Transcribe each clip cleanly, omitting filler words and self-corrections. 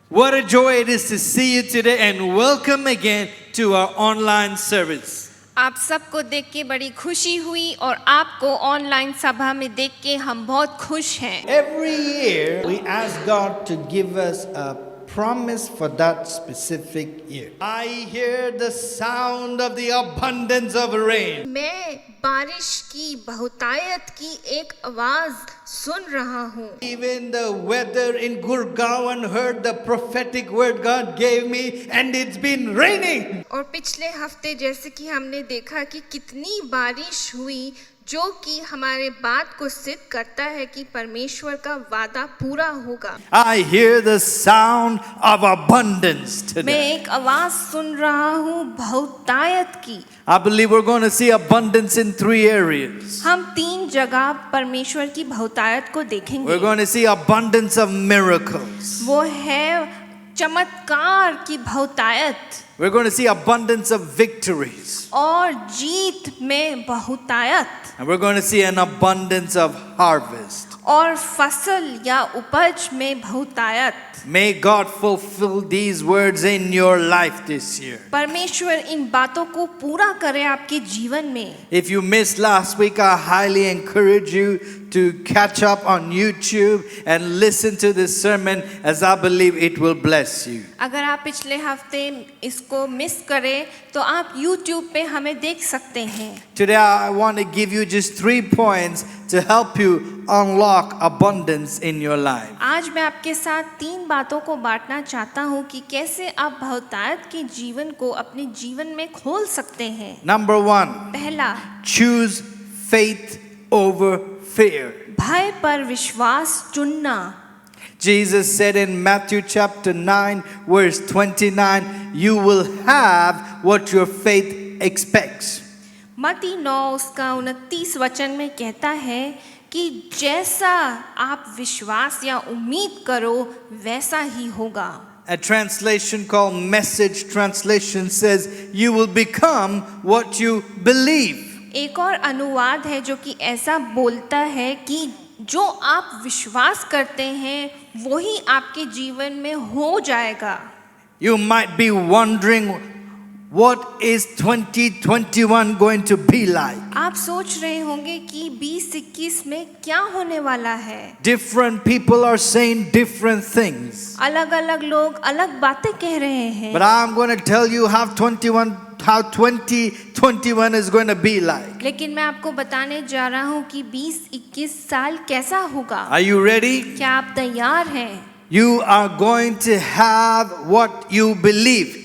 What a joy it is to see you today and welcome again to our online service. आप सबको देख के बड़ी खुशी हुई और आपको ऑनलाइन सभा में देख के हम बहुत खुश हैं। Every year we ask God to give us a promise for that specific year. I hear the sound of the abundance of rain. मैं बारिश की बहुतायत की एक आवाज सुन रहा हूँ। Even the weather in Gurgaon heard the prophetic word God gave me and it's been raining. और पिछले हफ्ते जैसे कि हमने देखा कि कितनी बारिश हुई जो कि हमारे बात को सिद्ध करता है कि परमेश्वर का वादा पूरा होगा। I hear the sound of abundance मैं today. एक आवाज सुन रहा हूँ बहुतायत की। I believe we're going to see abundance in 3 areas. हम 3 जगह परमेश्वर की बहुतायत को देखेंगे। We're going to see abundance of miracles. वो है चमत्कार की बहुतायत We're going to see abundance of victories. और जीत में बहुतायत And we're going to see an abundance of harvest. और फसल या उपज में बहुतायत। May God fulfill these words in your life this year. परमेश्वर इन बातों को पूरा करे आपके जीवन में। If you missed last week, I highly encourage you to catch up on YouTube and listen to this sermon, as I believe it will bless you. अगर आप पिछले हफ्ते इसको मिस करें तो आप YouTube पे हमें देख सकते हैं। Today, I want to give you just 3 points to help you unlock abundance in your life. आज मैं आपके साथ 3 बातों को बांटना चाहता हूँ कि कैसे आप बहुतायत के जीवन को अपने जीवन में खोल सकते हैं। Number 1, पहला, choose faith over fear. भय पर विश्वास चुनना। Jesus said in Matthew chapter 9 verse 29, you will have what your faith expects. मत्ती 9 उसका 29 वचन में कहता है कि जैसा आप विश्वास या उम्मीद करो वैसा ही होगा। A translation called Message Translation says, you will become what you believe. एक और अनुवाद है जो कि ऐसा बोलता है कि जो आप विश्वास करते हैं वही आपके जीवन में हो जाएगा। You might be wondering, what is 2021 going to be like? आप सोच रहे होंगे कि 2021 में क्या होने वाला है। Different people are saying different things. अलग-अलग लोग अलग बातें कह रहे हैं। But I'm going to tell you how 2021 is going to be like. लेकिन मैं आपको बताने जा रहा हूँ कि 2021 साल कैसा होगा। Are you ready? क्या आप तैयार हैं? You are going to have what you believe.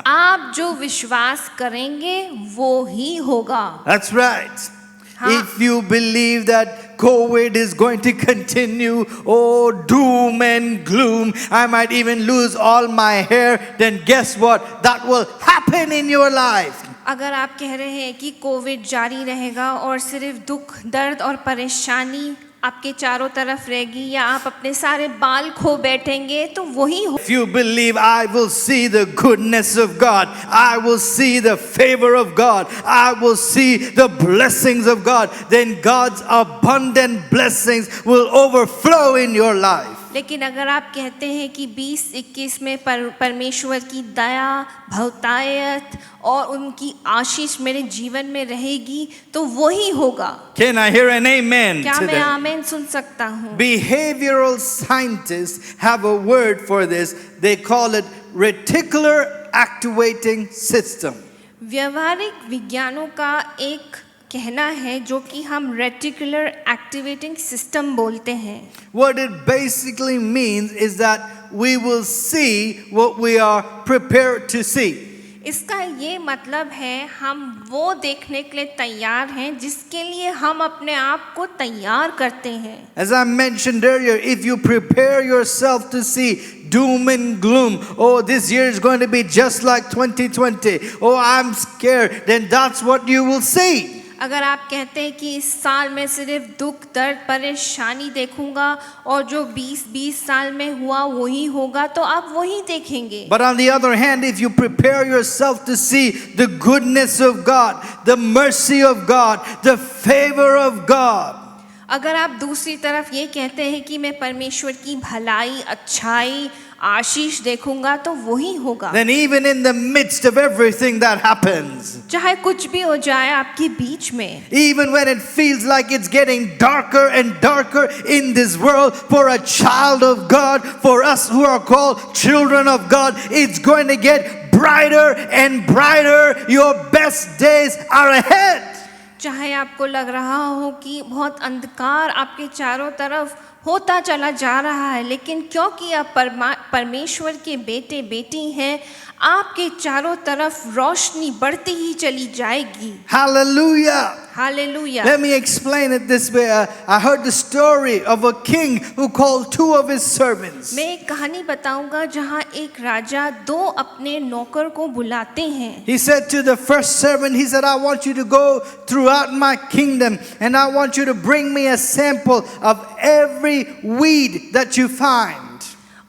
आप जो विश्वास करेंगे वो ही होगा। That's right. हाँ। If you believe that COVID is going to continue, oh, doom and gloom, I might even lose all my hair, then guess what? That will happen in your life. अगर आप कह रहे हैं कि Covid जारी रहेगा और सिर्फ दुख, दर्द और परेशानी आपके चारों तरफ रहेगी या आप अपने सारे बाल खो बैठेंगे तो वही हो। If you believe I will see the goodness of God, I will see the favor of God, I will see the blessings of God, then God's abundant blessings will overflow in your life. लेकिन अगर आप कहते हैं कि 2021 में परमेश्वर की दया, बहुतायत और उनकी आशीष मेरे जीवन में रहेगी तो वही होगा। Can I hear an amen क्या मैं today? आमेन सुन सकता हूँ? Behavioral scientists have a word for this. They call it reticular activating system. व्यवहारिक विज्ञानों का एक कहना है जो कि हम रेटिकुलर एक्टिवेटिंग सिस्टम बोलते हैं। What it basically means is that we will see what we are prepared to see. इसका ये मतलब है हम वो देखने के लिए तैयार हैं जिसके लिए हम अपने आप को तैयार करते हैं। As I mentioned earlier, if you prepare yourself to see doom and gloom, oh, this year is going to be just like 2020, oh, I'm scared, then that's what you will see. अगर आप कहते हैं कि इस साल में सिर्फ दुख, दर्द, परेशानी देखूंगा और जो 20 साल में हुआ वही होगा तो आप वही देखेंगे। But on the other hand, if you prepare yourself to see the goodness of God, the mercy of God, the favor of God, अगर आप दूसरी तरफ ये कहते हैं कि मैं परमेश्वर की भलाई, अच्छाई आशीष देखूंगा तो वही होगा। then even in the midst of everything that happens, चाहे कुछ भी हो जाए आपके बीच में, even when it feels like it's getting darker and darker in this world, for a child of God, for us who are called children of God, it's going to get brighter and brighter. Your best days are ahead. चाहे आपको लग रहा हो कि बहुत अंधकार आपके चारों तरफ होता चला जा रहा है, लेकिन क्योंकि आप परमेश्वर के बेटे बेटी हैं, आपके चारों तरफ रोशनी बढ़ती ही चली जाएगी। Hallelujah. Hallelujah. Let me explain it this way. I heard the story of a king who called two of his servants. मैं एक कहानी बताऊंगा जहां एक राजा दो अपने नौकर को बुलाते हैं। He said to the first servant, he said, I want you to go throughout my kingdom and I want you to bring me a sample of every weed that you find.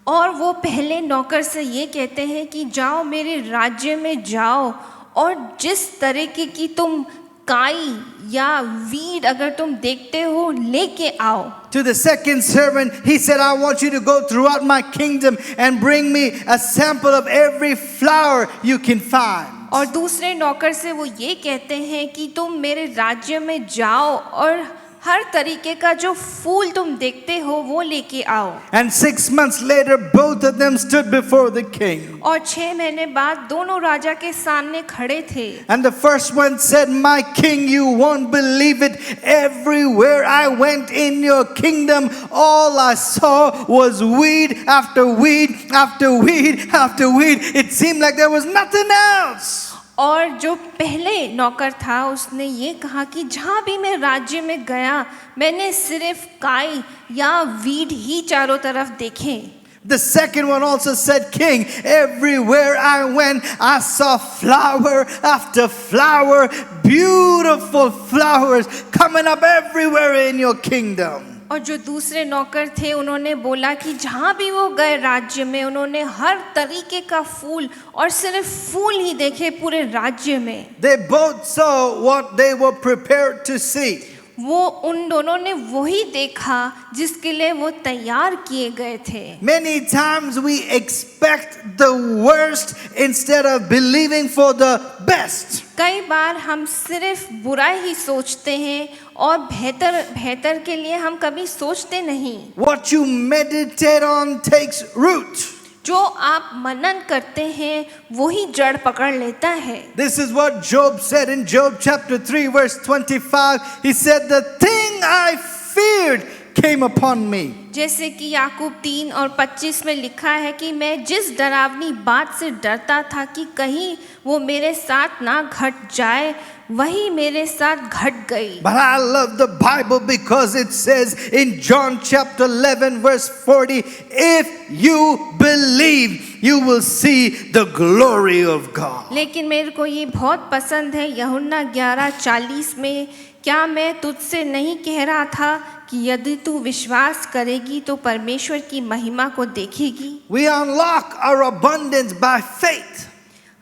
और वो पहले नौकर से ये कहते हैं कि जाओ मेरे राज्य में जाओ और जिस तरीके की तुम काई या वीड अगर तुम देखते हो लेके आओ। To the second servant, he said, I want you to go throughout my kingdom and bring me a sample of every flower you can find. और दूसरे नौकर से वो ये कहते हैं कि तुम मेरे राज्य में जाओ और हर तरीके का जो फूल तुम देखते हो वो लेके आओ। And 6 months later, both of them stood before the king. और 6 महीने बाद दोनों राजा के सामने खड़े थे। And the first one said, My king, you won't believe it. Everywhere I went in your kingdom, all I saw was weed after weed after weed after weed. It seemed like there was nothing else. और जो पहले नौकर था उसने ये कहा कि जहाँ भी मैं राज्य में गया मैंने सिर्फ काई या वीड ही चारों तरफ देखे। The second one also said, King, everywhere I went, I saw flower after flower, beautiful flowers coming up everywhere in your kingdom. और जो दूसरे नौकर थे उन्होंने बोला कि जहाँ भी वो गए राज्य में उन्होंने हर तरीके का फूल और सिर्फ फूल ही देखे पूरे राज्य में। They both saw what they were prepared to see. वो उन दोनों ने वही देखा जिसके लिए वो तैयार किए गए थे। Many times we expect the worst instead of believing for the best. कई बार हम सिर्फ बुरा ही सोचते हैं और बेहतर के लिए हम कभी सोचते नहीं। What you meditate on takes root. जो आप मनन करते हैं वही जड़ पकड़ लेता है। This is what Job said in Job chapter 3 verse 25. He said, the thing I feared came upon me. जैसे कि याकूब 3 और 25 में लिखा है कि मैं जिस डरावनी बात से डरता था कि कहीं वो मेरे साथ ना घट जाए वही मेरे साथ घट गई। But I love the Bible because it says in John chapter 11 verse 40, if you believe, you will see the glory of God. लेकिन मेरे को ये बहुत पसंद है यूहन्ना 11:40 में, क्या मैं तुझसे नहीं कह रहा था कि यदि तू विश्वास करेगी तो परमेश्वर की महिमा को देखेगी। We unlock our abundance by faith.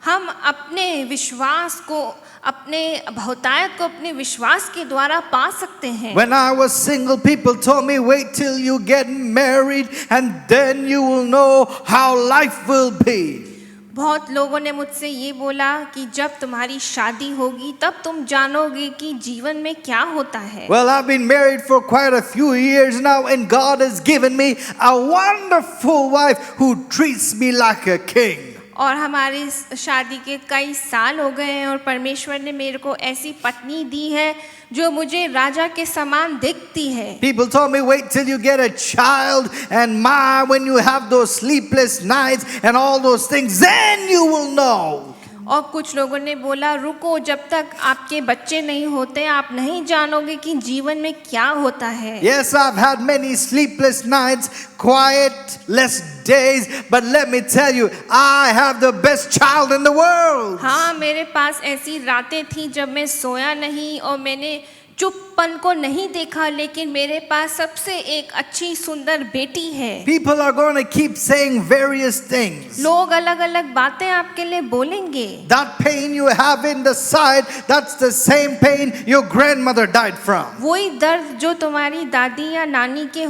हम अपने विश्वास को अपने बहुतायत को अपने विश्वास के द्वारा पा सकते हैं। When I was single, people told me, wait till you get married and then you will know how life will be. बहुत लोगों ने मुझसे ये बोला कि जब तुम्हारी शादी होगी तब तुम जानोगे कि जीवन में क्या होता है। Well, I've been married for quite a few years now and God has given me a wonderful wife who treats me like a king. और हमारी शादी के कई साल हो गए हैं और परमेश्वर ने मेरे को ऐसी पत्नी दी है जो मुझे राजा के समान दिखती है। People told me, wait till you get a child and when you have those sleepless nights and all those things, then you will know. और कुछ लोगों ने बोला रुको, जब तक आपके बच्चे नहीं होते आप नहीं जानोगे कि जीवन में क्या होता है। Yes, I've had many sleepless nights, quiet, less days, but let me tell you, I have the best child in the world. हाँ, मेरे पास ऐसी रातें थी जब मैं सोया नहीं और मैंने चुपपन को नहीं देखा, लेकिन मेरे पास सबसे एक अच्छी सुंदर बेटी है। People are going to keep saying various things. लोग अलग अलग बातें आपके लिए बोलेंगे। That pain you have in the side, that's the same pain your grandmother died from. वही दर्द जो तुम्हारी दादी या नानी के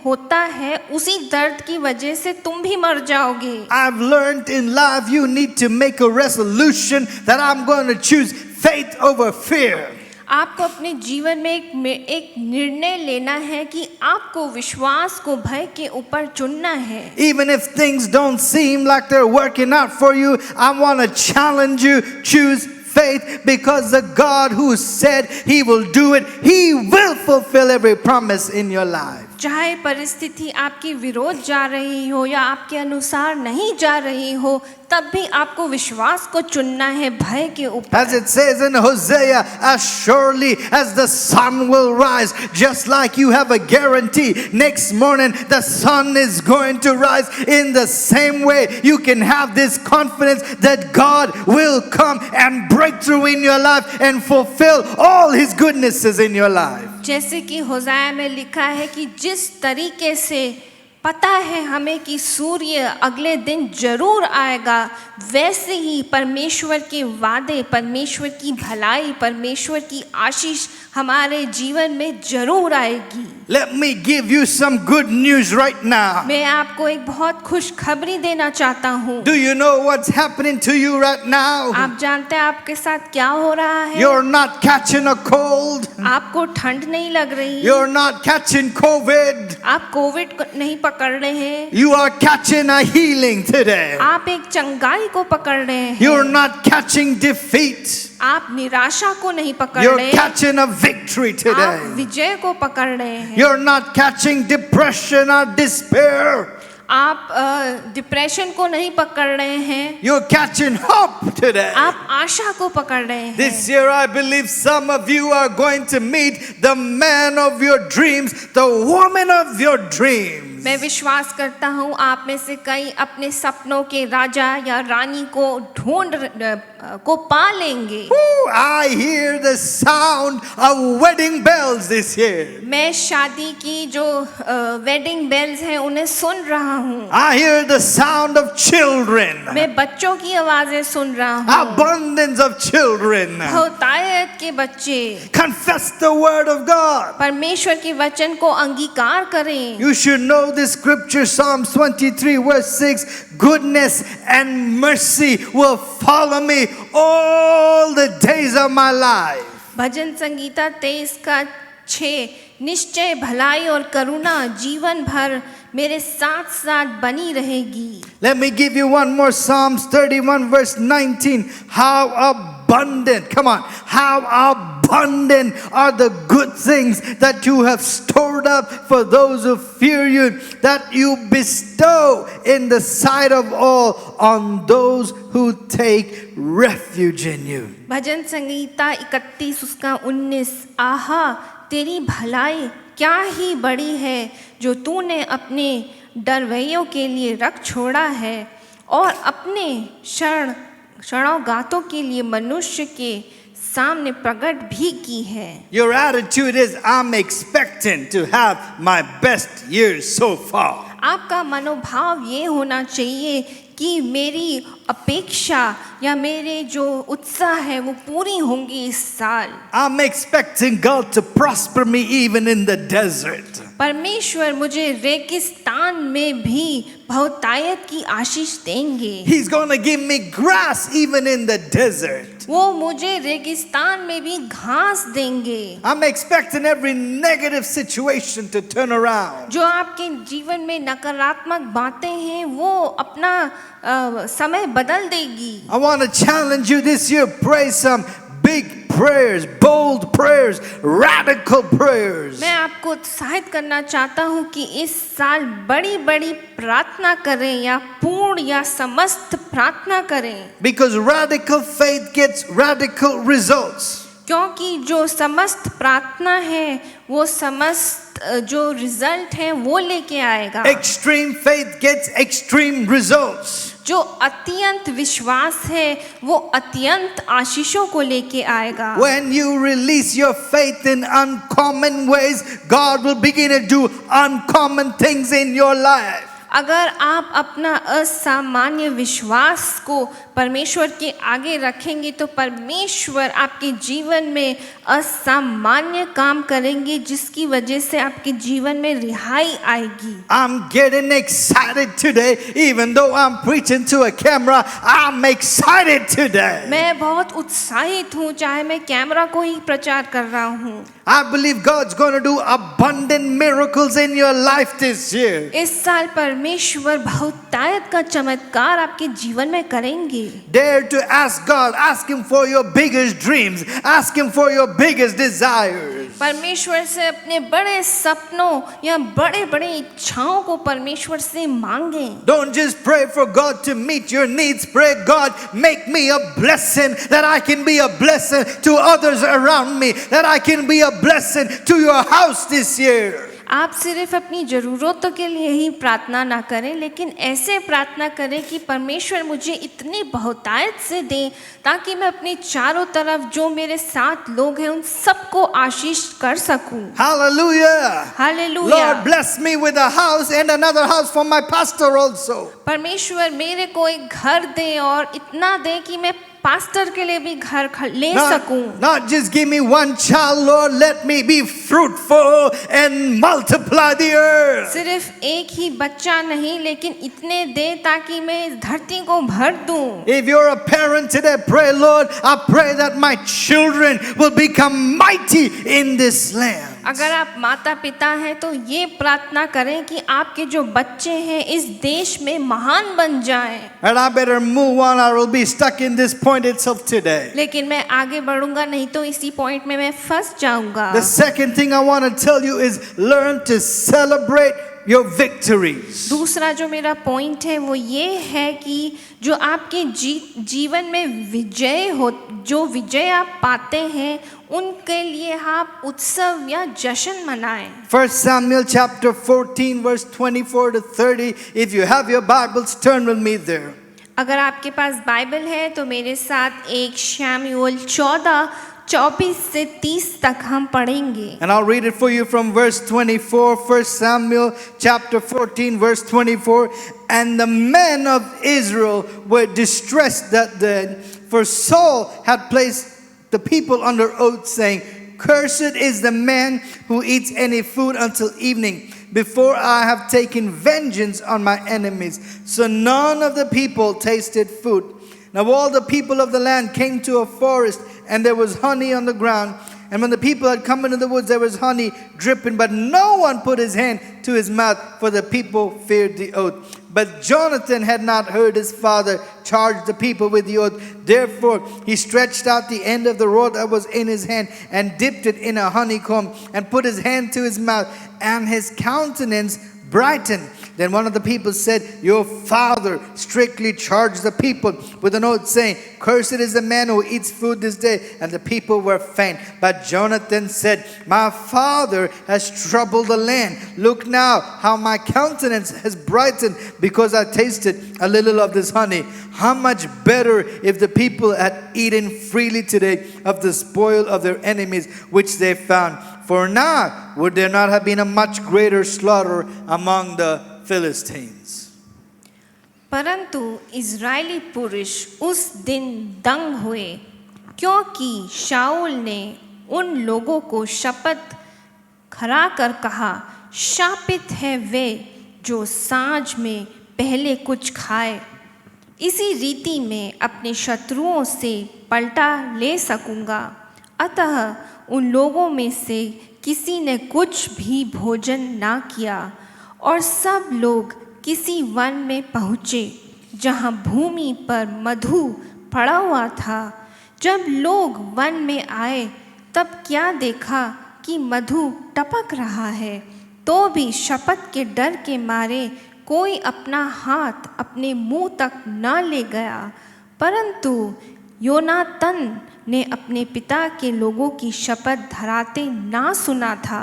होता है, उसी दर्द की वजह से तुम भी मर जाओगे। I've learned in life you need to make a resolution that I'm going to choose faith over fear. आपको अपने जीवन में एक निर्णय लेना है कि आपको विश्वास को भय के ऊपर चुनना है। Even if things don't seem like they're working out for you, I want to challenge you, choose faith, because the God who said he will do it, he will fulfill every promise in your life. चाहे परिस्थिति आपकी विरोध जा रही हो या आपके अनुसार नहीं जा रही हो, तब भी आपको विश्वास को चुनना है भय के ऊपर। As it says in Hosea, as surely as the sun will rise, just like you have a guarantee next morning the sun is going to rise, in the same way you can have this confidence that God will come and break through in your life and fulfill all his goodnesses in your life. जैसे कि होशाया में लिखा है कि जिस तरीके से पता है हमें कि सूर्य अगले दिन जरूर आएगा, वैसे ही परमेश्वर के वादे, परमेश्वर की भलाई, परमेश्वर की आशीष हमारे जीवन में जरूर आएगी। Let me give you some good news right now. मैं आपको एक बहुत खुश खबरी देना चाहता हूँ। Do you know what's happening to you right now? आप जानते हैं आपके साथ क्या हो रहा है? You're not catching a cold. आपको ठंड नहीं लग रही, You're not catching COVID. आप कोविड नहीं पकड़ रहे हैं, You are catching a healing today. आप एक चंगाई को पकड़ रहे हैं, You're not catching defeat. आप निराशा को नहीं पकड़ You're रहे, catching a victory आप today. विजय को पकड़ रहे हैं। You're not catching depression or despair. आप डिप्रेशन को नहीं पकड़ रहे हैं, You're catching hope today. आप आशा को पकड़ रहे हैं। This year, I believe some of you are going to meet the man of your dreams, the woman of your dreams. मैं विश्वास करता हूँ आप में से कई अपने सपनों के राजा या रानी को पा लेंगे। Ooh, I hear the sound of wedding bells this year. मैं शादी की जो वेडिंग बेल्स हैं उन्हें सुन रहा हूँ। I hear the sound of children, मैं बच्चों की आवाजें सुन रहा हूँ, abundance of children. बहुतायत के बच्चे। Confess the word of God. परमेश्वर के वचन को अंगीकार करें। You should know this scripture, Psalms 23 verse 6, goodness and mercy will follow me all the days of my life. भजन संगीता 23 का 6, निश्चय भलाई और करुणा जीवन भर मेरे साथ साथ बनी रहेगी। Let me give you one more, Psalms 31 verse 19. How abundant, come on, how abundant are the good things that you have stored up for those who fear you, that you bestow in the sight of all on those who take refuge in you. भजन संगीता 31 उसका 19, आहा तेरी भलाई क्या ही बड़ी है जो तूने अपने डरवैयों के लिए रख छोड़ा है और अपने शरणगातों के लिए मनुष्य के सामने प्रकट भी की है। Your attitude is, I'm expecting to have my best years so far. आपका मनोभाव ये होना चाहिए कि मेरी अपेक्षा या मेरे जो उत्साह है वो पूरी होंगी इस साल। I'm expecting God to prosper me even in the desert. परमेश्वर मुझे रेगिस्तान में भी बहुतायत की आशीष देंगे। He's going to give me grass even in the desert. वो मुझे रेगिस्तान में भी घास देंगे। I'm expecting every negative situation to turn around. जो आपके जीवन में नकारात्मक बातें हैं वो अपना समय बदल देगी। I want to challenge you this year, pray some big prayers, bold prayers, radical prayers. मैं आपको उत्साहित करना चाहता हूँ कि इस साल बड़ी बड़ी प्रार्थना करें या पूर्ण या समस्त प्रार्थना करें। Because radical faith gets radical results. क्योंकि जो समस्त प्रार्थना है वो समस्त जो रिजल्ट है वो लेके आएगा। Extreme faith gets extreme results. जो अत्यंत विश्वास है वो अत्यंत आशीषों को लेके आएगा। When you release your faith in uncommon ways, God will begin to do uncommon things in your life. अगर आप अपना असामान्य विश्वास को परमेश्वर के आगे रखेंगे तो परमेश्वर आपके जीवन में असामान्य काम करेंगे, जिसकी वजह से आपके जीवन में रिहाई आएगी। I'm getting excited today, even though I'm preaching to a camera. I'm excited today. मैं बहुत उत्साहित हूँ, चाहे मैं कैमरा को ही प्रचार कर रहा हूँ। I believe God's going to do abundant miracles in your life this year. इस साल परमेश्वर बहुतायत का चमत्कार आपके जीवन में करेंगे। Dare to ask God, ask Him for your biggest dreams, ask Him for your biggest desires. परमेश्वर से अपने बड़े सपनों या बड़े बड़े इच्छाओं को परमेश्वर से मांगें। Don't just pray for God to meet your needs. Pray, God, make me a blessing, that I can be a blessing to others around me, that I can be a blessing to your house this year. आप सिर्फ अपनी ज़रूरतों के लिए ही प्रार्थना ना करें, लेकिन ऐसे प्रार्थना करें कि परमेश्वर मुझे इतनी बहुतायत से दें ताकि मैं अपने चारों तरफ जो मेरे साथ लोग हैं उन सबको आशीष कर सकूं। Hallelujah. Hallelujah. Lord, bless me with a house and another house for my pastor also. परमेश्वर मेरे को एक घर दे और इतना दे कि मैं पास्टर के लिए भी घर ले सकूं। Not just give me one child, Lord, let me be fruitful and multiply the earth. सिर्फ एक ही बच्चा नहीं, लेकिन इतने दे ताकि मैं इस धरती को भर दूं। If you're a parent today, pray, Lord, I pray that my children will become mighty in this land. अगर आप माता पिता हैं तो ये प्रार्थना करें कि आपके जो बच्चे हैं इस देश में महान बन जाएं। And I better move on, I will be stuck in this point itself today. लेकिन मैं आगे बढ़ूंगा नहीं तो इसी पॉइंट में मैं फंस जाऊंगा। The second thing I want to tell you is learn to celebrate your victories. दूसरा जो मेरा पॉइंट है वो ये है कि जो आपके जीवन में जो विजय आप पाते हैं उनके लिए आप उत्सव या जश्न मनाएं। 1 Samuel chapter 14 verse 24 to 30. If you have your Bibles, turn with me there. अगर आपके पास बाइबल है तो मेरे साथ 1 शमूएल 14:24 से 30 तक हम पढ़ेंगे। And I'll read it for you from verse 24, 1 Samuel chapter 14 verse 24. And the men of Israel were distressed that day, for Saul had placed the people under oath, saying, Cursed is the man who eats any food until evening, before I have taken vengeance on my enemies. So none of the people tasted food. Now all the people of the land came to a forest, and there was honey on the ground. And when the people had come into the woods, there was honey dripping, but no one put his hand to his mouth, for the people feared the oath. But Jonathan had not heard his father charge the people with the oath. Therefore he stretched out the end of the rod that was in his hand, and dipped it in a honeycomb, and put his hand to his mouth, and his countenance brightened. Then one of the people said, Your father strictly charged the people with an oath, saying, Cursed is the man who eats food this day. And the people were faint. But Jonathan said, My father has troubled the land. Look now how my countenance has brightened, because I tasted a little of this honey. How much better if the people had eaten freely today of the spoil of their enemies which they found. For now would there not have been a much greater slaughter among the Philistines. परंतु Israeli पुरुष उस दिन दंग हुए, क्योंकि शाऊल ने उन लोगों को शपथ खरा कर कहा, शापित है वे जो सांझ में पहले कुछ खाए। इसी रीति में अपने शत्रुओं से पलटा ले सकूंगा। अतः उन लोगों में से किसी ने कुछ भी भोजन ना किया, और सब लोग किसी वन में पहुँचे जहाँ भूमि पर मधु पड़ा हुआ था। जब लोग वन में आए तब क्या देखा कि मधु टपक रहा है, तो भी शपथ के डर के मारे कोई अपना हाथ अपने मुंह तक न ले गया। परंतु योनातन ने अपने पिता के लोगों की शपथ धराते ना सुना था।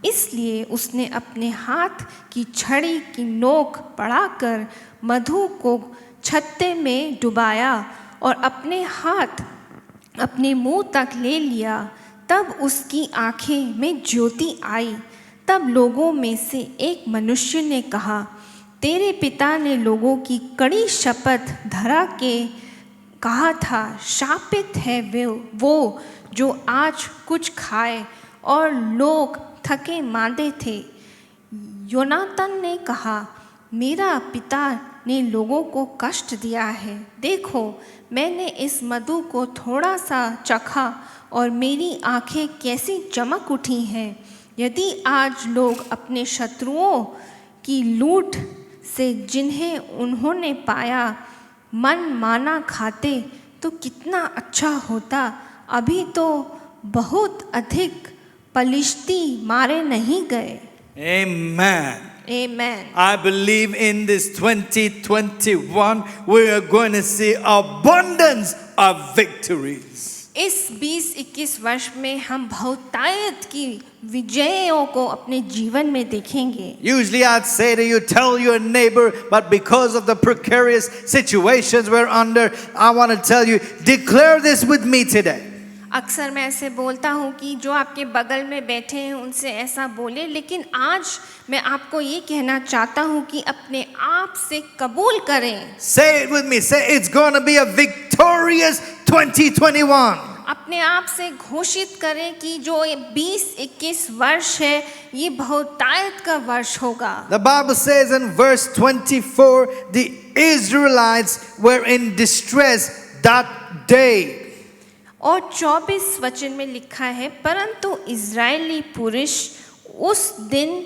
इसलिए उसने अपने हाथ की छड़ी की नोक बढ़ाकर मधु को छत्ते में डुबाया और अपने हाथ अपने मुंह तक ले लिया। तब उसकी आंखें में ज्योति आई। तब लोगों में से एक मनुष्य ने कहा, तेरे पिता ने लोगों की कड़ी शपथ धरा के कहा था, शापित है वो जो आज कुछ खाए। और लोग थके मांदे थे। योनातान ने कहा, मेरा पिता ने लोगों को कष्ट दिया है। देखो, मैंने इस मधु को थोड़ा सा चखा और मेरी आंखें कैसी चमक उठी हैं। यदि आज लोग अपने शत्रुओं की लूट से जिन्हें उन्होंने पाया मन माना खाते तो कितना अच्छा होता। अभी तो बहुत अधिक पलिश्ती मारे नहीं गए। Amen. Amen. I believe in this 2021 we are going to see abundance of victories. इस 20-21 वर्ष में हम बहुतायत की विजयों को अपने जीवन में देखेंगे। Usually I'd say to you, tell your neighbor, but because of the precarious situations we're under, I want to tell you, declare this with me today. अक्सर मैं ऐसे बोलता हूँ कि जो आपके बगल में बैठे हैं उनसे ऐसा बोले, लेकिन आज मैं आपको ये कहना चाहता हूँ कि अपने आप से कबूल करें। Say it with me. Say it's going to be a victorious 2021. अपने आप से घोषित करें कि जो ये 20-21 वर्ष है ये बहुतायत का वर्ष होगा। The Bible says in verse 24, the Israelites were in distress that day. और 24 वचन में लिखा है, परंतु इज़राइली पुरुष उस दिन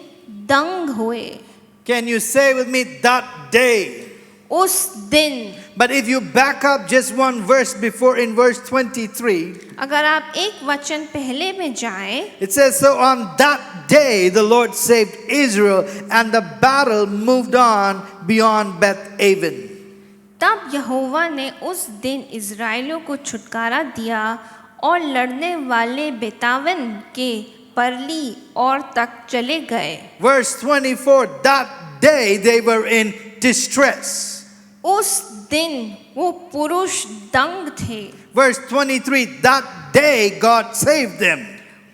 दंग हुए। Can you say with me that day? उस दिन। But if you back up just one verse before in verse 23, अगर आप एक वचन पहले में जाएं, it says, so on that day the Lord saved Israel and the battle moved on beyond Beth-aven. तब यहोवा ने उस दिन इज़राइलियों को छुटकारा दिया और लड़ने वाले बेतावन के परली और तक चले गए। Verse 24, that day they were in distress. उस दिन वो पुरुष दंग थे। Verse 23, that day God saved them.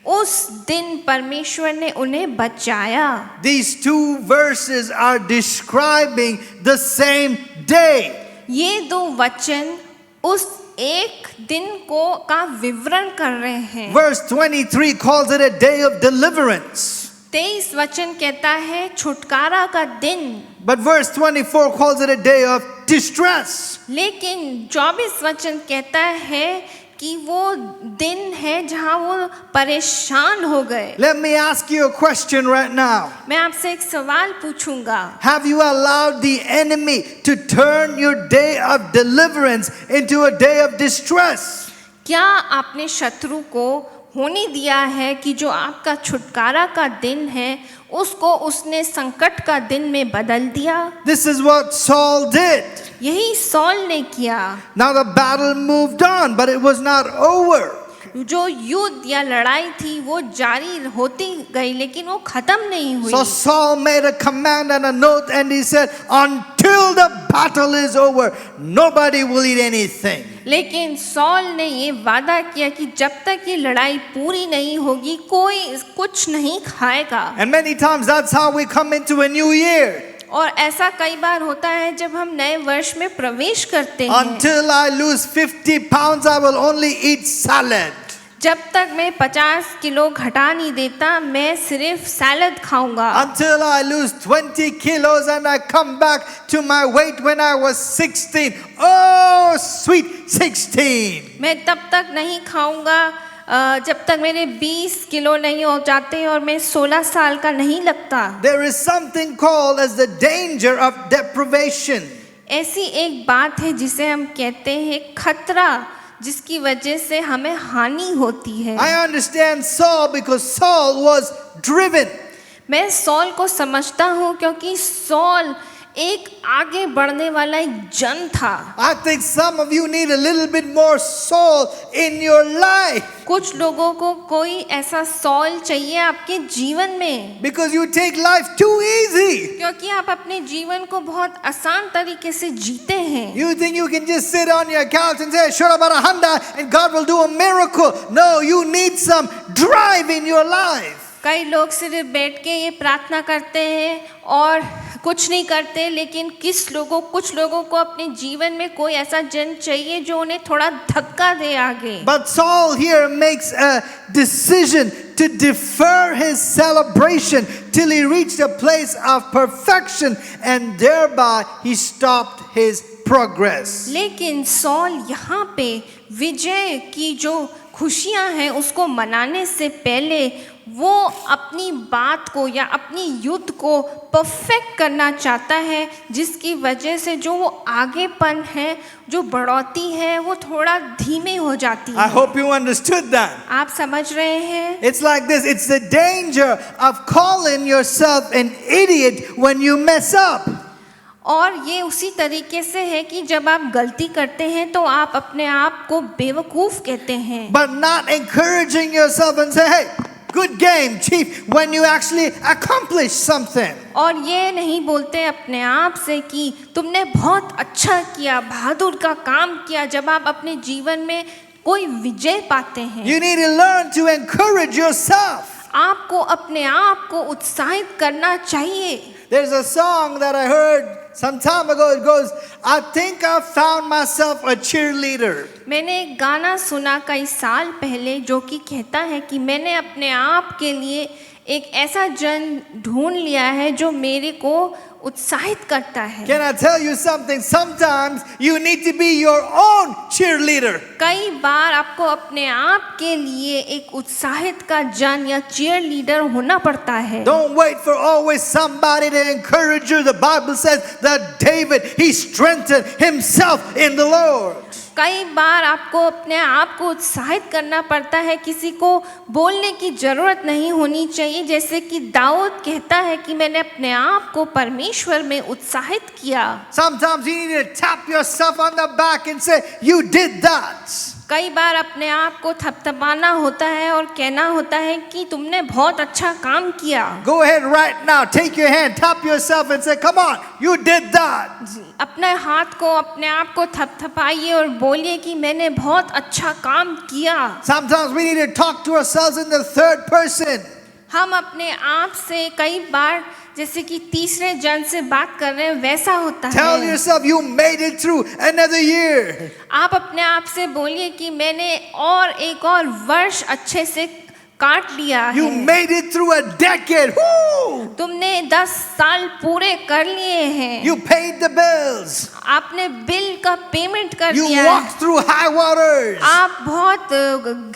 उस दिन परमेश्वर ने उन्हें बचाया। These two verses are describing the same day. ये दो वचन उस एक दिन को का विवरण कर रहे हैं। Verse 23 calls it a day of deliverance. 23 वचन कहता है छुटकारा का दिन। But verse 24 calls it a day of distress. लेकिन 24 वचन कहता है कि वो दिन है जहां वो परेशान हो गए। Let me ask you a question right now. मैं आपसे एक सवाल पूछूंगा। Have you allowed the enemy to turn your day of deliverance into a day of distress? क्या आपने शत्रु को होने दिया है कि जो आपका छुटकारा का दिन है उसको उसने संकट का दिन में बदल दिया? This is what Saul did. यही सौल ने किया। Now the battle moved on, but it was not over. जो युद्ध या लड़ाई थी वो जारी होती गई लेकिन वो खत्म नहीं हुई। So Saul made a command and a note and he said, until the battle is over, nobody will eat anything. लेकिन सौल ने ये वादा किया कि जब तक ये लड़ाई पूरी नहीं होगी कोई कुछ नहीं खाएगा। And many times that's how we come into a new year. और ऐसा कई बार होता है जब हम नए वर्ष में प्रवेश करते हैं। Until I lose 50 pounds, I will only eat salad. जब तक मैं 50 किलो घटा नहीं देता मैं सिर्फ सैलड खाऊंगा। Until I lose 20 kilos and I come back to my weight when I was 16. Oh, sweet 16. मैं तब तक नहीं खाऊंगा जब तक मेरे 20 किलो नहीं हो जाते और मैं 16 साल का नहीं लगता। There is something called as the danger of deprivation. ऐसी एक बात है जिसे हम कहते हैं खतरा, जिसकी वजह से हमें हानि होती है। I understand Saul because Saul was driven. मैं सौल को समझता हूँ क्योंकि सौल एक आगे बढ़ने वाला एक जन था। I think some of you need a little bit more Saul in your life कुछ लोगों को कोई ऐसा सॉल चाहिए आपके जीवन में, because you take life too easy. क्योंकि आप अपने जीवन को बहुत आसान तरीके से जीते हैं। You think you can just sit on your couch and say, Shurabarahanda, and God will do a miracle. No, you need some drive in your life. कई लोग सिर्फ बैठ के ये प्रार्थना करते हैं और कुछ नहीं करते, लेकिन कुछ लोगों को अपने जीवन में कोई ऐसा जन चाहिए जो उन्हें थोड़ा धक्का दे आगे। But Saul here makes a decision to defer his celebration till he reached a place of perfection, and thereby he stopped his progress. लेकिन सॉल यहाँ पे विजय की जो खुशियाँ हैं उसको मनाने से पहले वो अपनी बात को या अपनी युद्ध को परफेक्ट करना चाहता है, जिसकी वजह से जो वो आगेपन है, जो बढ़ोतरी है, वो थोड़ा धीमे हो जाती I है। hope you understood that. आप समझ रहे हैं? It's like this. It's the danger of calling yourself an idiot when you mess up. और ये उसी तरीके से है कि जब आप गलती करते हैं तो आप अपने आप को बेवकूफ़ कहते हैं, But not encouraging yourself and say, hey, good game, chief, when you actually accomplish something. और ये नहीं बोलते अपने आप से कि तुमने बहुत अच्छा किया, बहादुर का काम किया, जब आप अपने जीवन में कोई विजय पाते हैं। You need to learn to encourage yourself. आपको अपने आप को उत्साहित करना चाहिए। There's a song that I heard some time ago. It goes, I think I found myself a cheerleader. मैंने एक गाना सुना कई साल पहले जो कि कहता है कि मैंने अपने आप के लिए एक ऐसा जन ढूंढ लिया है जो मेरे को उत्साहित करता है। Can I tell you something? Sometimes you need to be your own cheerleader. कई बार आपको अपने आप के लिए एक उत्साहित का जन या चीयर लीडर होना पड़ता है। Don't wait for always somebody to encourage you. The Bible says that David, he strengthened himself in the Lord. कई बार आपको अपने आप को उत्साहित करना पड़ता है, किसी को बोलने की जरूरत नहीं होनी चाहिए। जैसे कि दाऊद कहता है कि मैंने अपने आप को परमेश्वर में उत्साहित किया। Sometimes you need to tap yourself on the back and say, you did that. कई बार अपने आप को थपथपाना होता है और कहना होता है कि तुमने बहुत अच्छा काम किया। Go ahead right now. Take your hand, tap yourself and say, come on, you did that. अपने हाथ को अपने आप को थपथपाइए और बोलिए कि मैंने बहुत अच्छा काम किया। Sometimes we need to talk to ourselves in the third person. हम अपने आप से कई बार जैसे कि तीसरे जन से बात कर रहे हैं वैसा होता Tell है। yourself you made it through another year. आप अपने आप से बोलिए कि मैंने और एक और वर्ष अच्छे से काट लिया You है। made it through a decade. Woo! तुमने 10 साल पूरे कर लिए हैं। You paid the bills. आपने बिल का पेमेंट कर You दिया walked है। through high waters. आप बहुत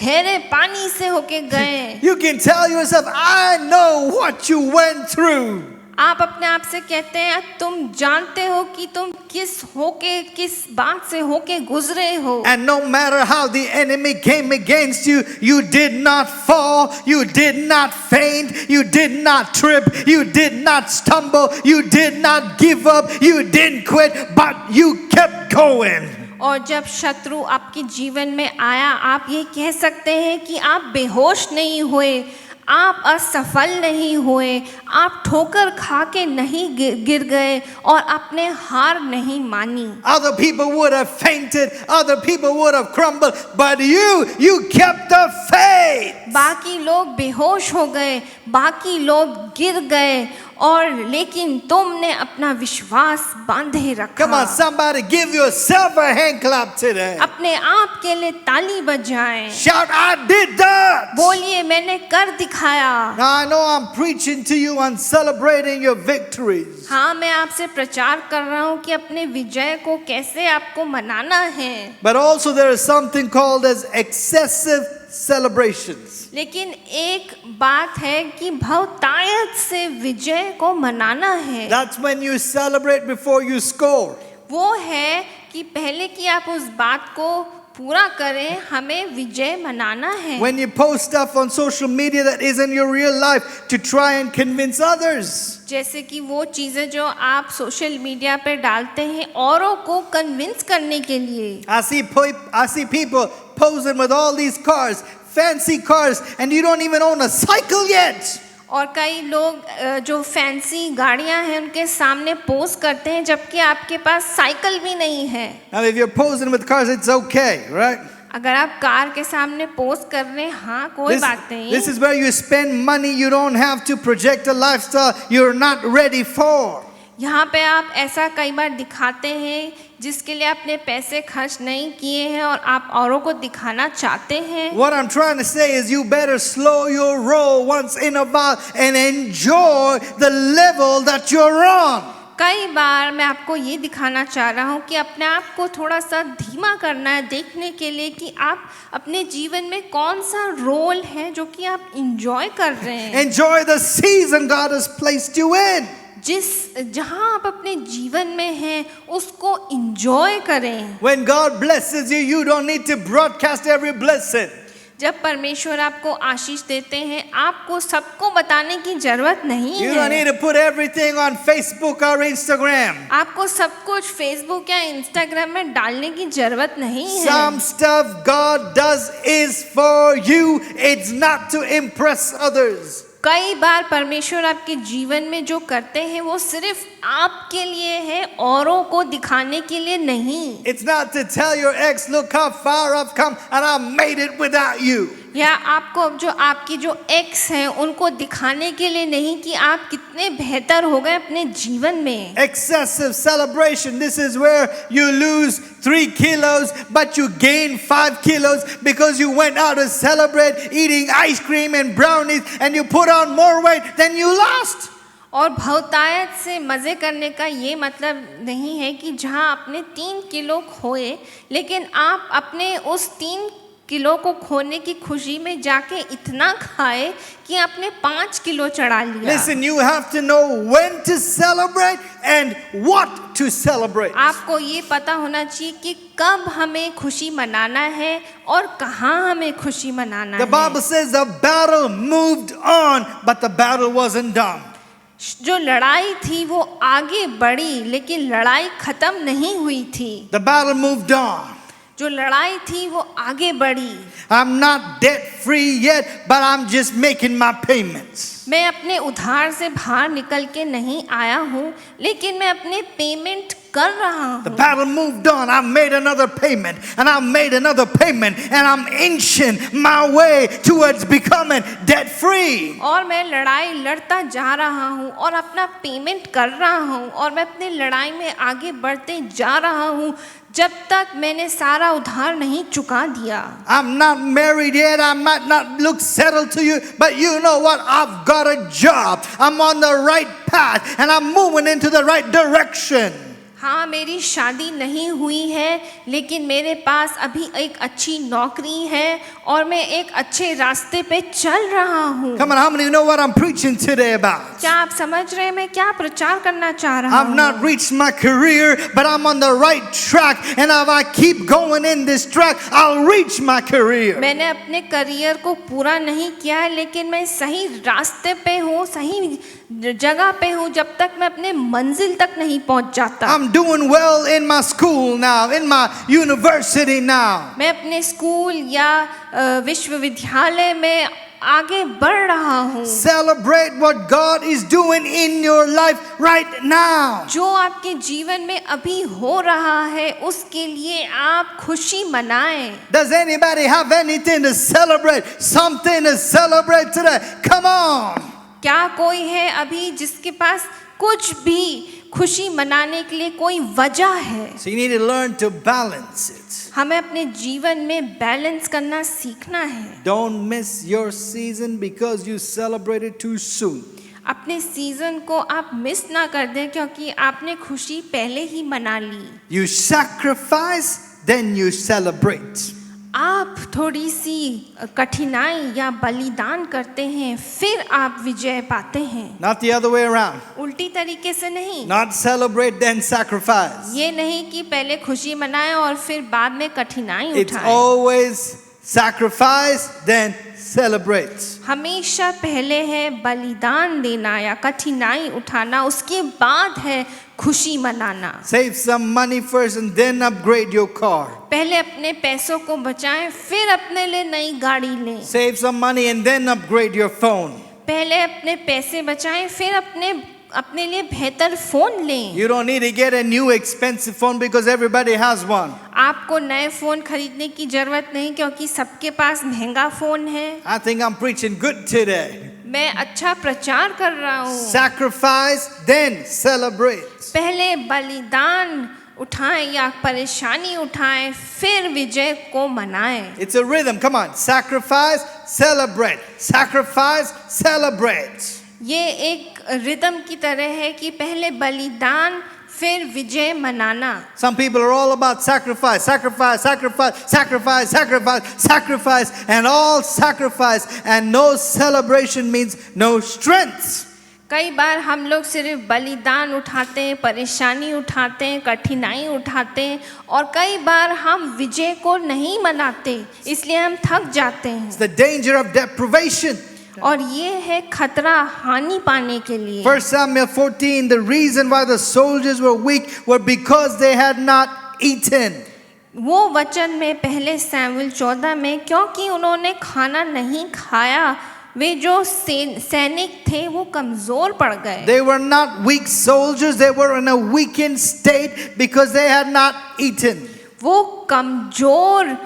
गहरे पानी से होके गए। You can tell yourself, I know what you went through. आप अपने आप से कहते हैं तुम जानते हो कि तुम किस बात से होके गुजरे हो। And no matter how the enemy came against you, you did not fall, you did not faint, you did not trip, you did not stumble, you did not give up, you didn't quit, but you kept going. और जब शत्रु आपके जीवन में आया, आप ये कह सकते हैं कि आप बेहोश नहीं हुए, आप असफल नहीं हुए, आप ठोकर खा के नहीं गिर गए और आपने हार नहीं मानी। Other people would have fainted, other people would have crumbled, but you kept the faith. बाकी लोग बेहोश हो गए, बाकी लोग गिर गए, और लेकिन तुमने अपना विश्वास बांधे रखा। Come on, somebody give yourself a hand clap today. अपने आप के लिए ताली बजाएं। Shout, I did that. बोलिए मैंने कर दिखाया। Now I know I'm preaching to you on celebrating your victories. हाँ, मैं आपसे प्रचार कर रहा हूँ कि अपने विजय को कैसे आपको मनाना है। But also there is something called as excessive celebrations. लेकिन एक बात है कि बहुतायत से विजय को मनाना है। That's when you celebrate before you score. वो है कि पहले कि आप उस बात को पूरा करें, हमें विजय मनाना है। When you post stuff on social media that isn't your real life to try and convince others. जैसे कि वो चीज़ें जो आप सोशल मीडिया पे डालते हैं औरों को कन्विंस करने के लिए। I see people posing with all these cars, fancy cars, and you don't even own a cycle yet. और कई लोग जो फैंसी गाड़ियां हैं उनके सामने पोज करते हैं जबकि आपके पास साइकिल भी नहीं है। Now, if you're posing with cars, it's okay, right? अगर आप कार के सामने पोज कर रहे हैं, हाँ कोई बात नहीं। This is where you spend money. You don't have to project a lifestyle you're not ready for. यहाँ पे आप ऐसा कई बार दिखाते हैं जिसके लिए आपने पैसे खर्च नहीं किए हैं और आप औरों को दिखाना चाहते हैं। What I'm trying to say is you better slow your roll once in a while and enjoy the level that you're on. कई बार मैं आपको ये दिखाना चाह रहा हूँ कि अपने आप को थोड़ा सा धीमा करना है, देखने के लिए कि आप अपने जीवन में कौन सा रोल है जो कि आप इंजॉय कर रहे हैं। Enjoy the season God has placed you in. जहाँ आप अपने जीवन में हैं उसको इंजॉय करें। When God blesses you, you don't need to broadcast every blessing. जब परमेश्वर आपको आशीष देते हैं, आपको सबको बताने की जरूरत नहीं You don't है। need to put everything on Facebook or Instagram. आपको सब कुछ फेसबुक या इंस्टाग्राम में डालने की जरूरत नहीं है। Some stuff God does is for you. It's not to impress others. कई बार परमेश्वर आपके जीवन में जो करते हैं वो सिर्फ आपके लिए है, औरों को दिखाने के लिए नहीं। It's not to tell your ex, look how far I've come and I made it without you. या आपको जो आपकी जो एक्स हैं उनको दिखाने के लिए नहीं कि आप कितने बेहतर हो गए अपने जीवन में। Excessive celebration. This is where you lose 3 kilos, but you gain 5 kilos because you went out to celebrate eating ice cream and brownies and you put on more weight than you lost. और बहुतायत से मज़े करने का ये मतलब नहीं है कि जहाँ आपने 3 किलो खोए लेकिन आप अपने उस 3 किलो को खोने की खुशी में जाके इतना खाए कि आपने 5 किलो चढ़ा लिया। Listen, you have to know when to celebrate and what to celebrate. आपको ये पता होना चाहिए कि कब हमें खुशी मनाना है और कहाँ हमें खुशी मनाना The Bible है। says the battle moved on, but the battle wasn't done. जो लड़ाई थी वो आगे बढ़ी लेकिन लड़ाई खत्म नहीं हुई थी। The battle moved on. जो लड़ाई थी वो आगे बढ़ी। I'm not debt free yet, but I'm just making my payments. मैं अपने उधार से बाहर निकल के नहीं आया हूँ लेकिन मैं अपने पेमेंट कर रहा The हूँ। battle moved on. I made another payment and I made another payment and I'm inching my way towards becoming debt free. और मैं लड़ाई लड़ता जा रहा हूँ और अपना पेमेंट कर रहा हूँ और मैं अपनी लड़ाई में आगे बढ़ते जा रहा हूँ जब तक मैंने सारा उधार नहीं चुका दिया। I'm not married yet. I might not look settled to you, but you know what? I've got a job. I'm on the right path and I'm moving into the right direction. हाँ, मेरी शादी नहीं हुई है लेकिन मेरे पास अभी एक अच्छी नौकरी है और मैं एक अच्छे रास्ते पे चल रहा हूँ। Come on, how many know what I'm preaching today about? क्या आप समझ रहे हैं मैं क्या प्रचार करना चाह रहा I've हूँ? not reached my career, but I'm on the right track. And if I keep going in this track, I'll reach my career. मैंने अपने करियर को पूरा नहीं किया है लेकिन मैं सही रास्ते पे हूँ, सही जगह पे हूँ जब तक मैं अपने मंजिल तक नहीं पहुँच जाता। I'm doing well in my school now, in my university now. मैं अपने स्कूल या विश्वविद्यालय में आगे बढ़ रहा हूँ। Celebrate what God is doing in your life right now. जो आपके जीवन में अभी हो रहा है उसके लिए आप खुशी मनाएं। Does anybody have anything to celebrate? Something to celebrate today? Come on. क्या कोई है अभी जिसके पास कुछ भी खुशी मनाने के लिए कोई वजह है? So you need to learn to balance it. हमें अपने जीवन में बैलेंस करना सीखना है। Don't miss your season because you celebrated too soon. अपने सीजन को आप मिस ना कर दें क्योंकि आपने खुशी पहले ही मना ली। You sacrifice, then you celebrate. आप थोड़ी सी कठिनाई या बलिदान करते हैं, फिर आप विजय पाते हैं। Not the other way around. उल्टी तरीके से नहीं। Not celebrate then sacrifice. ये नहीं कि पहले खुशी मनाएं और फिर बाद में कठिनाई It's उठाएं। always sacrifice then celebrate. हमेशा पहले है बलिदान देना या कठिनाई उठाना, उसके बाद है खुशी मनाना। Save some money first and then upgrade your car. पहले अपने पैसों को बचाएं, फिर अपने लिए नई गाड़ी लें। Save some money and then upgrade your phone. पहले अपने पैसे बचाएं, फिर अपने लिए बेहतर फोन लें। You don't need to get a new expensive phone because everybody has one. आपको नए फोन खरीदने की जरूरत नहीं, क्योंकि सबके पास महंगा फोन है। I think I'm preaching good today. मैं अच्छा प्रचार कर रहा हूँ। Sacrifice then celebrate. पहले बलिदान उठाएं या परेशानी उठाएं, फिर विजय को मनाएं। It's a rhythm. Come on. Sacrifice, celebrate. Sacrifice, celebrate. ये एक रिदम की तरह है कि पहले बलिदान फिर विजय मनाना। Some people are all about sacrifice, sacrifice, sacrifice, sacrifice, sacrifice, sacrifice, and all sacrifice and no celebration means no strength. कई बार हम लोग सिर्फ बलिदान उठाते हैं, परेशानी उठाते हैं, कठिनाई उठाते हैं, और कई बार हम विजय को नहीं मनाते, इसलिए हम थक जाते It's हैं। the danger of deprivation. और ये है खतरा हानि पाने के लिए। 1 Samuel 14, the reason why the soldiers were weak were because they had not eaten. वो वचन में पहले सैमुएल 14 में, क्योंकि उन्होंने खाना नहीं खाया, वे जो सैनिक थे वो कमजोर पड़ गए। They were not weak soldiers, they were in a weakened state because they had not eaten. वो कमजोर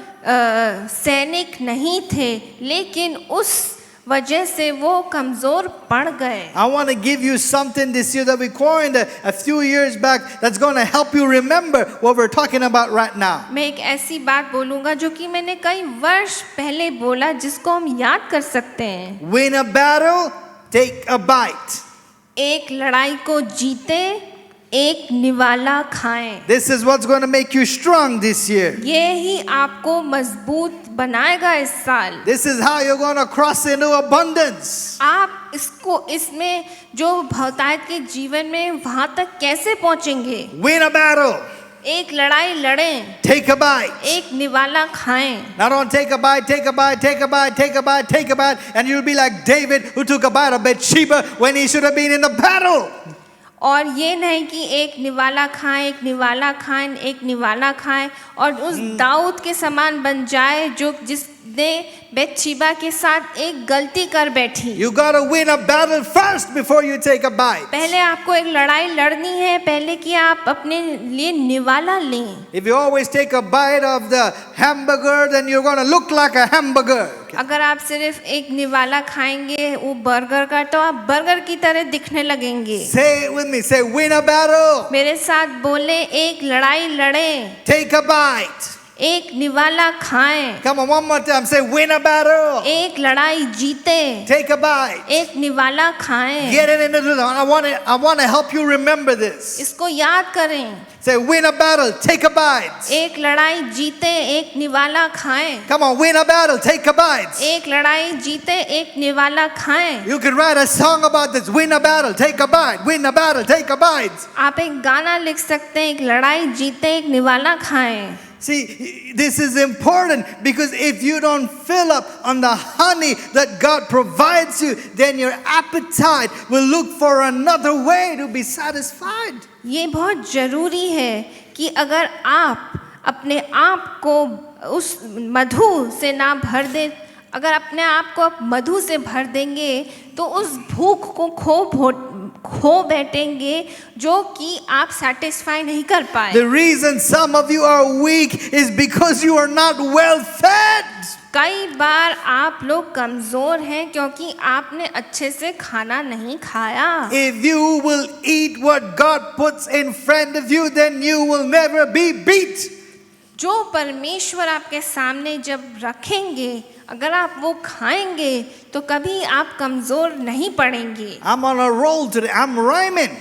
सैनिक नहीं थे, लेकिन उस वजह से वो कमजोर पड़ गए। I want to give you something this year that we coined a few years back that's going to help you remember what we're talking about right now. मैं एक ऐसी बात बोलूंगा जो कि मैंने कई वर्ष पहले बोला, जिसको हम याद कर सकते हैं। Win a battle, take a bite. एक लड़ाई को जीते, एक निवाला खाएं। This is what's going to make you strong this year. ये ही आपको मजबूत बनाएगा इस साल। This is how you're going to cross into abundance. आप इसमें जो बहुतायत के जीवन में वहां तक कैसे पहुंचेंगे? Win a battle, एक लड़ाई लड़ें, take a bite. एक निवाला खाएं। Not on take a bite, take a bite, take a bite, take a bite, take a bite, and you'll be like David who took a bite of Bathsheba when he should have been in the battle. और ये नहीं कि एक निवाला खाएं, एक निवाला खाएं, एक निवाला खाएं, और उस दाऊद के समान बन जाए जो जिसने बेतशीबा के साथ एक गलती कर बैठी। You gotta win a battle first before you take a bite. पहले आपको एक लड़ाई लड़नी है, पहले कि आप अपने लिए निवाला लें। If you always take a bite of the hamburger, then you're gonna look like a hamburger. अगर आप सिर्फ एक निवाला खाएंगे वो बर्गर का, तो आप बर्गर की तरह दिखने लगेंगे। Say it with me. Say win a battle. मेरे साथ बोले, एक लड़ाई लड़ें, Take a bite. एक निवाला खाएं। Come on, one more time. Say win a battle. एक लड़ाई जीते, Take a bite. एक निवाला खाएं। Get it into the rhythm. I want to help you remember this. इसको याद करें। Say win a battle. Take a bite. एक लड़ाई जीते, एक निवाला खाएं। Come on, win a battle. Take a bite. एक लड़ाई जीते, एक निवाला खाएं। You can write a song about this. Win a battle. Take a bite. Win a battle. Take a bite. आप एक गाना लिख सकते हैं, एक लड़ाई जीते, एक निवाला खाएं। See, this is important because if you don't fill up on the honey that God provides you, then your appetite will look for another way to be satisfied. ये बहुत जरूरी है कि अगर आप अपने आप को उस मधु से ना भर दे, अगर अपने आप को आप मधु से भर देंगे तो उस भूख को खो बैठेंगे जो कि आप सेटिस्फाई नहीं कर पाए। The reason some of you are weak is because you are not well fed. कई बार आप लोग कमजोर हैं क्योंकि आपने अच्छे से खाना नहीं खाया। If you will eat what God puts in front of you, then you will never be beat. जो परमेश्वर आपके सामने जब रखेंगे, अगर आप वो खाएंगे तो कभी आप कमजोर नहीं पड़ेंगे। I'm on a roll today. I'm rhyming.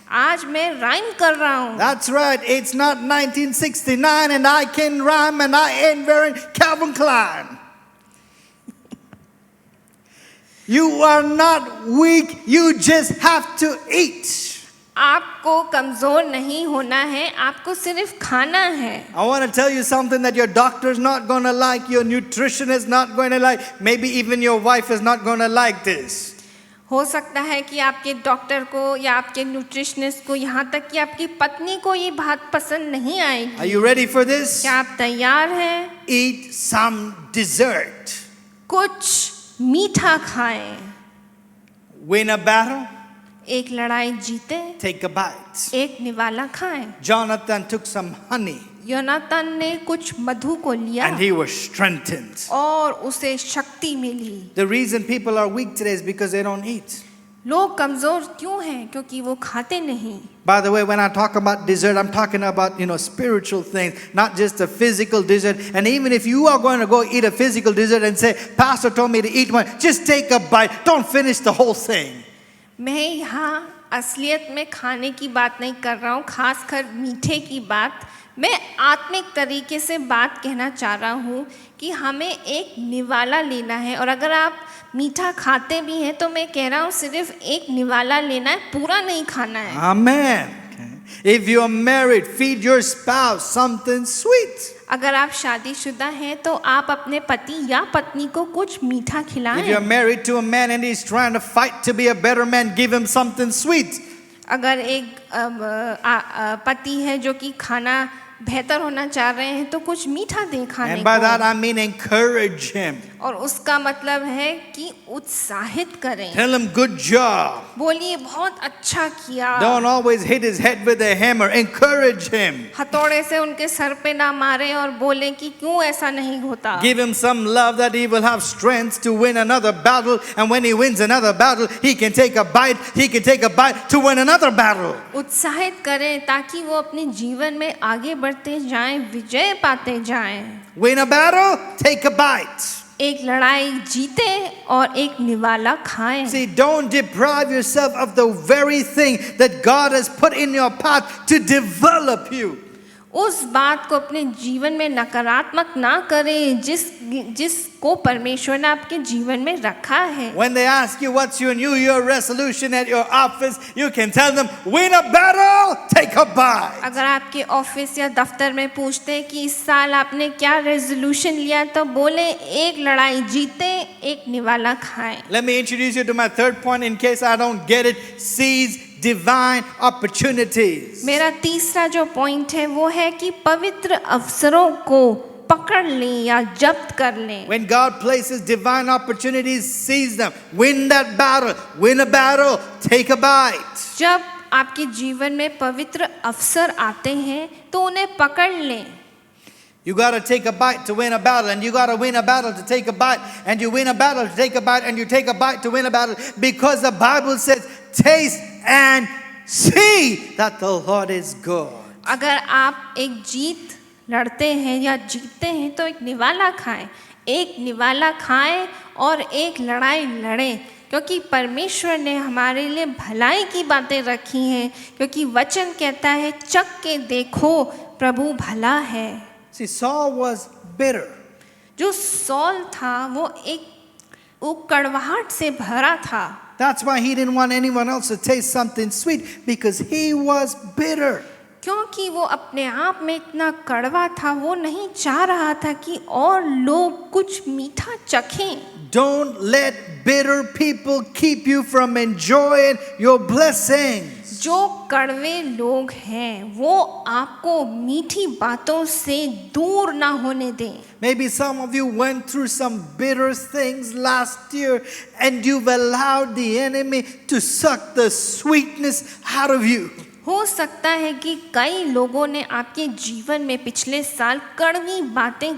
आज मैं राइम कर रहा हूँ। That's right. It's not 1969 and I can rhyme and I ain't wearing Calvin Klein. You are not weak. You just have to eat. आपको कमजोर नहीं होना है, आपको सिर्फ खाना है। I want to tell you something that your doctor's not going to like, your nutritionist not going to like, maybe even your wife is not going to like this. हो सकता है कि आपके डॉक्टर को या आपके न्यूट्रिशनिस्ट को, यहाँ तक कि आपकी पत्नी को ये बात पसंद नहीं Are आएगी। you ready for this? क्या आप तैयार हैं? Eat some dessert. कुछ मीठा खाएं। Win a battle, एक लड़ाई जीते, take a bite. एक निवाला खाएं। Jonathan took some honey योनातान ने कुछ मधु को लिया and he was strengthened. और उसे शक्ति मिली। The reason people are weak today is because they don't eat. लोग कमजोर क्यों हैं? क्योंकि वो खाते नहीं। By the way, when I talk about dessert, I'm talking about, spiritual things, not just a physical dessert. And even if you are going to go eat a physical dessert and say, Pastor told me to eat one, just take a bite. Don't finish the whole thing. मैं यहाँ असलियत में खाने की बात नहीं कर रहा हूँ, खासकर मीठे की बात। मैं आत्मिक तरीके से बात कहना चाह रहा हूँ कि हमें एक निवाला लेना है। और अगर आप मीठा खाते भी हैं तो मैं कह रहा हूँ सिर्फ एक निवाला लेना है, पूरा नहीं खाना है। Amen. If you're married, feed your spouse something sweet. अगर आप शादीशुदा हैं तो आप अपने पति या पत्नी को कुछ मीठा If you're खिलाएं। married to a man and he's trying to fight to be a better man, give him something sweet. अगर एक पति है जो कि खाना बेहतर होना चाह रहे हैं तो कुछ मीठा दें खाने And by that को। I mean encourage him. और उसका मतलब है कि उत्साहित करें। Tell him good job. बोलिए बहुत अच्छा किया। Don't always hit his head with a hammer. Encourage him. हथौड़े से उनके सर पे ना मारे और बोले कि क्यों ऐसा नहीं होता। Give him some love that he will have strength to win another battle. And when he wins another battle, he can take a bite. He can take a bite to win another battle. उत्साहित करें ताकि वो अपने जीवन में आगे बढ़ते जाएं, विजय पाते जाएं। Win a battle, take a bite. एक लड़ाई जीते और एक निवाला खाएं। See, don't deprive yourself of the very thing that God has put in your path to develop you. उस बात को अपने जीवन में नकारात्मक ना करें जिसको परमेश्वर ने आपके जीवन में रखा है। When they ask you what's your New Year resolution at your office, you can tell them, win a battle, take a bite. अगर आपके ऑफिस या दफ्तर में पूछते हैं कि इस साल आपने क्या रेजोल्यूशन लिया तो बोले एक लड़ाई जीते, एक निवाला खाएं। Let me introduce you to my third point in case I don't get it. Seize divine opportunities. मेरा तीसरा जो पॉइंट है वो है कि पवित्र अवसरों को पकड़ लें या जब्त कर लें। When God places divine opportunities, seize them. Win that battle. Win a battle. Take a bite. जब आपके जीवन में पवित्र अवसर आते हैं तो उन्हें पकड़ लें। You got to take a bite to win a battle, and you got to win a battle to take a bite, and you win a battle to take a bite, and you take a bite to win a battle, because the Bible says, taste and see that the Lord is good. अगर आप एक जीत लड़ते हैं या जीतते हैं तो एक निवाला खाएं, एक निवाला खाएं और एक लड़ाई लड़ें, क्योंकि परमेश्वर ने हमारे लिए भलाई की बातें रखी हैं, क्योंकि वचन कहता है चख के देखो प्रभु भला है। See, Saul was bitter. जो सौल था वो कड़वाहट से भरा था। That's why he didn't want anyone else to taste something sweet, because he was bitter. क्योंकि वो अपने आप में इतना कड़वा था, वो नहीं चाह रहा था कि और लोग कुछ मीठा चखें। Don't let bitter people keep you from enjoying your blessings. जो कड़वे लोग हैं वो आपको मीठी बातों से दूर ना होने दें। Maybe some of you went through some bitter things last year and you've allowed the enemy to suck the sweetness out of you. हो सकता है कि कई लोगों ने आपके जीवन में पिछले साल कड़वी बातें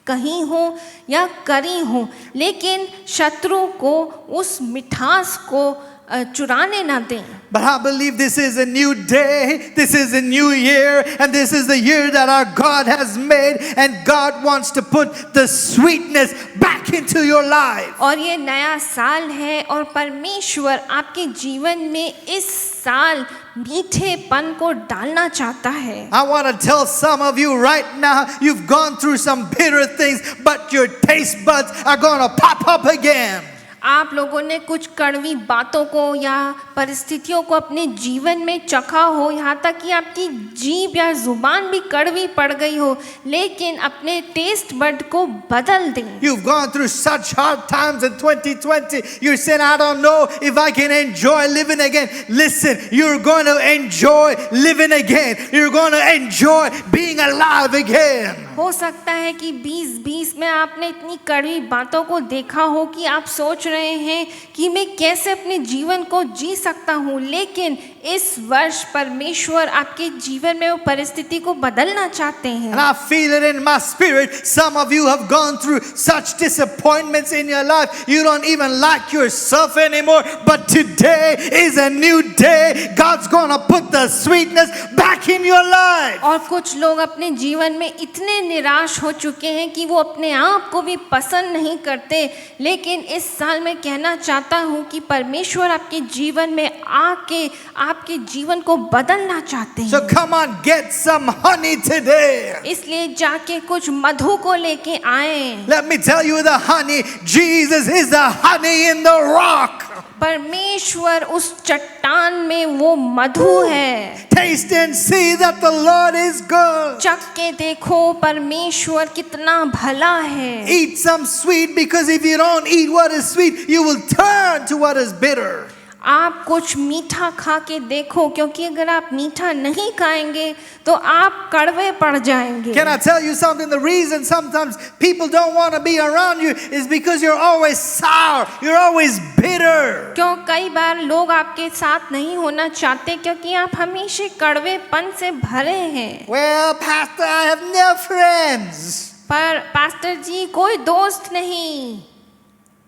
कही हो या करी हो, लेकिन शत्रु को उस मिठास को चुराने ना दें। But I believe this is a new day, this is a new year, and this is the year that our God has made, and God wants to put the sweetness back into your life. और ये नया साल है और परमेश्वर आपके जीवन में इस साल मीठेपन को डालना चाहता है। I want to tell some of you right now, you've gone through some bitter things, but your taste buds are going to pop up again. आप लोगों ने कुछ कड़वी बातों को या परिस्थितियों को अपने जीवन में चखा हो, यहाँ तक कि आपकी जीभ या जुबान भी कड़वी पड़ गई हो, लेकिन अपने टेस्ट बड को बदल दें। You've gone through such hard times in 2020. You're saying, I don't know if I can enjoy living again. Listen, you're going to enjoy living again. You're going to enjoy being alive again. हो सकता है कि 2020 में आपने इतनी कड़वी बातों को देखा हो कि आप सोच रहे हैं कि मैं कैसे अपने जीवन को जी सकता हूँ, लेकिन इस वर्ष परमेश्वर आपके जीवन में वो परिस्थिति को बदलना चाहते हैं। And I feel it in my spirit. Some of you have gone through such disappointments in your life. You don't even like yourself anymore. But today is a new day. God's going to put the sweetness back in your life. और कुछ लोग अपने जीवन में इतने निराश हो चुके हैं कि वो अपने आप को भी पसंद नहीं करते, लेकिन इस साल मैं कहना चाहता हूँ कि परमेश्वर आपके जीवन में आके आपके जीवन को बदलना चाहते हैं। So come on, get some honey today. इसलिए जाके कुछ मधु को लेके आए। Let me tell you the honey. Jesus is the honey in the rock. परमेश्वर उस चट्टान में वो मधु है। Taste and see that the Lord is good. चख के देखो परमेश्वर कितना भला है। Eat some sweet, because if you don't eat what is sweet, you will turn to what is bitter. आप कुछ मीठा खा के देखो, क्योंकि अगर आप मीठा नहीं खाएंगे तो आप कड़वे पड़ जाएंगे। Can I tell you something? The reason sometimes people don't want to be around you is because you're always sour, you're always bitter. क्यों कई बार लोग आपके साथ नहीं होना चाहते, क्योंकि आप हमेशा कड़वेपन से भरे हैं। Well, Pastor, I have no friends. पर पास्टर जी कोई दोस्त नहीं।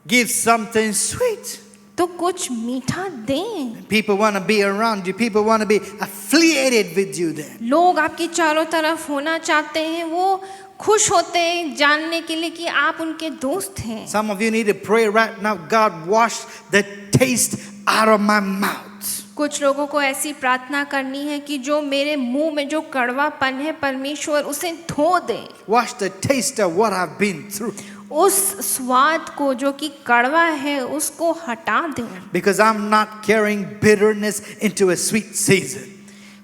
Give something sweet. तो कुछ मीठा दें। People want to be around you. People want to be affiliated with you then. लोग आपके चारों तरफ होना चाहते हैं, वो खुश होते हैं जानने के लिए कि आप उनके दोस्त हैं। Some of you need to pray right now. God, wash the taste out of my mouth. कुछ लोगों को ऐसी प्रार्थना करनी है कि जो मेरे मुंह में जो कड़वापन है परमेश्वर उसे धो दे। Wash the taste of what I've been through. उस स्वाद को जो कि कड़वा है उसको हटा दें। Because I'm not carrying bitterness into a sweet season.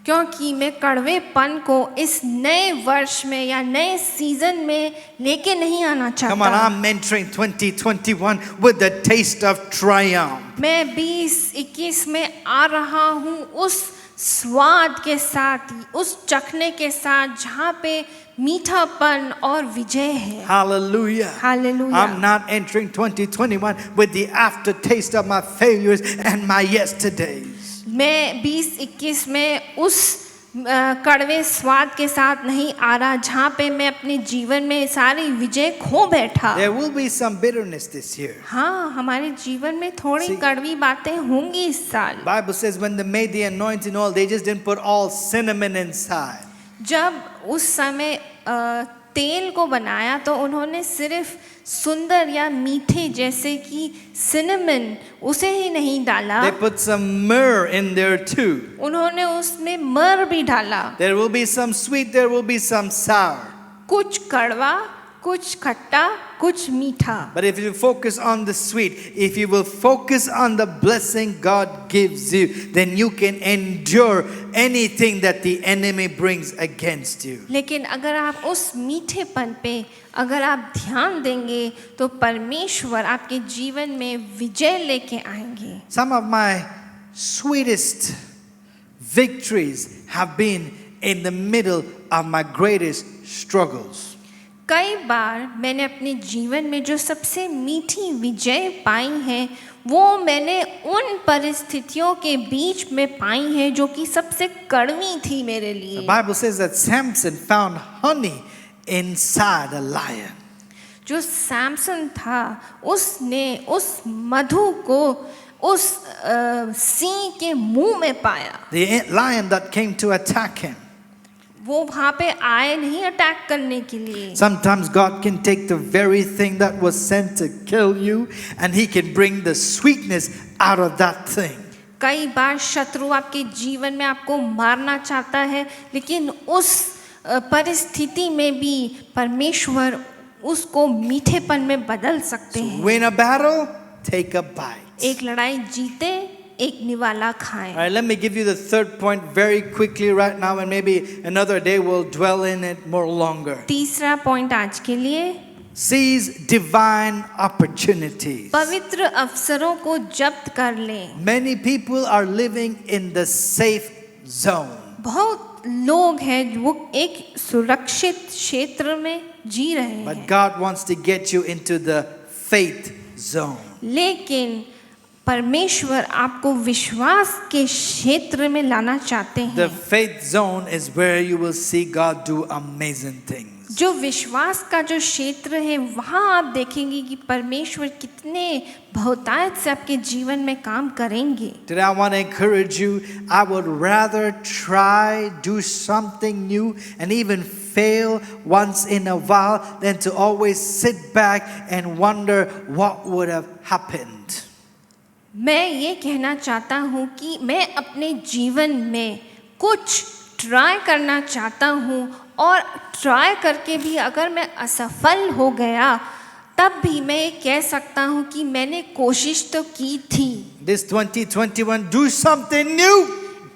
क्योंकि मैं कड़वेपन को इस नए वर्ष में या नए सीजन में लेके नहीं आना Come on, चाहता। I'm entering 2021 with the taste of triumph. मैं 2021 में आ रहा हूँ उस स्वाद के साथ, उस चखने के साथ जहाँ पे मीठापन और विजय है। Hallelujah. Hallelujah. I'm not entering 2021 with the aftertaste of my failures and my yesterdays. मैं 2021 में उस कड़वे स्वाद के साथ नहीं आ रहा जहाँ पे मैं अपने जीवन में सारी विजय खो बैठा। There will be some bitterness this year. हाँ, हमारे जीवन में थोड़ी See- कड़वी बातें होंगी इस साल। Bible says when they made the anointing oil, they just didn't put all cinnamon inside. जब उस समय तेल को बनाया तो उन्होंने सिर्फ सुंदर या मीठे जैसे कि सिनेमन उसे ही नहीं डाला, They put some myrrh in there too. उन्होंने उसमें मर भी डाला। There will be some sweet, there will be some sour. कुछ कड़वा, कुछ खट्टा, कुछ मीठा। But if you focus on the sweet, if you will focus on the blessing God gives you, then you can endure anything that the enemy brings against you. लेकिन अगर आप उस मीठेपन पे अगर आप ध्यान देंगे तो परमेश्वर आपके जीवन में विजय लेके आएंगे। Some of my sweetest victories have been in the middle of my greatest struggles. कई बार मैंने अपने जीवन में जो सबसे मीठी विजय पाई है वो मैंने उन परिस्थितियों के बीच में पाई है जो कि सबसे कड़वी थी मेरे The लिए। Bible says that Samson found honey inside a lion. जो सैमसन था उसने उस मधु को उस सिंह के मुंह में पाया। The lion that came to attack him. वो वहां पे आए नहीं अटैक करने के लिए। Sometimes God can take the very thing that was sent to kill you and He can bring the sweetness out of that thing. कई बार शत्रु आपके जीवन में आपको मारना चाहता है, लेकिन उस परिस्थिति में भी परमेश्वर उसको मीठेपन में बदल सकते हैं। Win a battle, take a bite. एक लड़ाई जीते, एक निवाला खाएं। All right, let me give you the third point very quickly right now, and maybe another day we'll dwell in it more longer. तीसरा पॉइंट आज के लिए, Seize divine opportunities. पवित्र अवसरों को जब्त कर लें। Many people are living in the safe zone. बहुत लोग हैं वो एक सुरक्षित क्षेत्र में जी रहे हैं, But God wants to get you into the faith zone. लेकिन परमेश्वर आपको विश्वास के क्षेत्र में लाना चाहते The हैं। faith zone is where you will see God do amazing things. जो विश्वास का जो क्षेत्र है, वहाँ आप देखेंगे कि परमेश्वर कितने बहुतायत से आपके जीवन में काम करेंगे। Today I want to encourage you. I would rather try, do something new, and even fail once in a while than to always sit back and wonder what would have happened. मैं ये कहना चाहता हूँ कि मैं अपने जीवन में कुछ ट्राई करना चाहता हूँ, और ट्राई करके भी अगर मैं असफल हो गया तब भी मैं ये कह सकता हूँ कि मैंने कोशिश तो की थी। This 2021, do something new.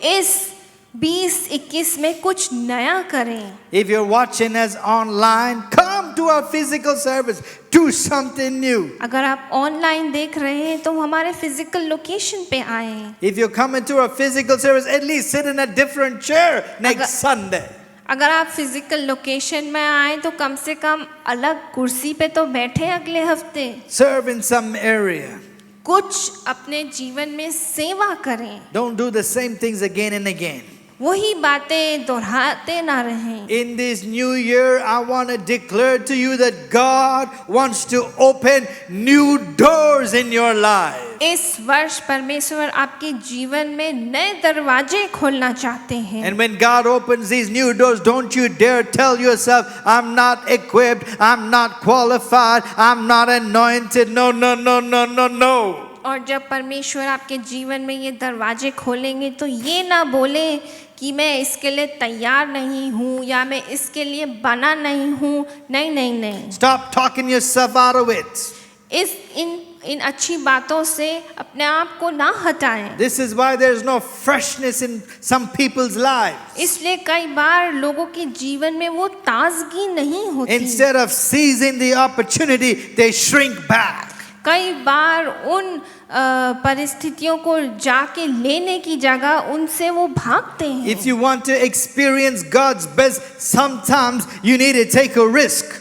इस 2021 में कुछ नया करें। If you're watching us online, come to our physical service. Do something new. अगर आप ऑनलाइन देख रहे हैं तो हमारे फिजिकल लोकेशन पे आएं। If you're coming to our physical service, at least sit in a different chair next Sunday. अगर आप फिजिकल लोकेशन में आए तो कम से कम अलग कुर्सी पे तो बैठे अगले हफ्ते। Serve in some area. कुछ अपने जीवन में सेवा करें, Don't do the same things again and again. वही बातें दोहराते ना रहें। In this new year, I want to declare to you that God wants to open new doors in your life. इस वर्ष परमेश्वर आपके जीवन में नए दरवाजे खोलना चाहते हैं। And when God opens these new doors, don't you dare tell yourself, I'm not equipped, I'm not qualified, I'm not anointed. No, no, no, no, no, no. और जब परमेश्वर आपके जीवन में ये दरवाजे खोलेंगे तो ये ना बोले कि मैं इसके लिए तैयार नहीं हूँ या मैं इसके लिए बना नहीं हूँ। नहीं नहीं नहीं, Stop talking yourself out of it. इन अच्छी बातों से अपने आप को ना हटाएं। This is why there is no freshness in some people's lives. इसलिए कई बार लोगों के जीवन में वो ताजगी नहीं होती। Instead of seizing the opportunity, they shrink back. कई बार उन परिस्थितियों को जाके लेने की जगह उनसे वो भागते हैं। If you want to experience God's best, sometimes you need to take a risk.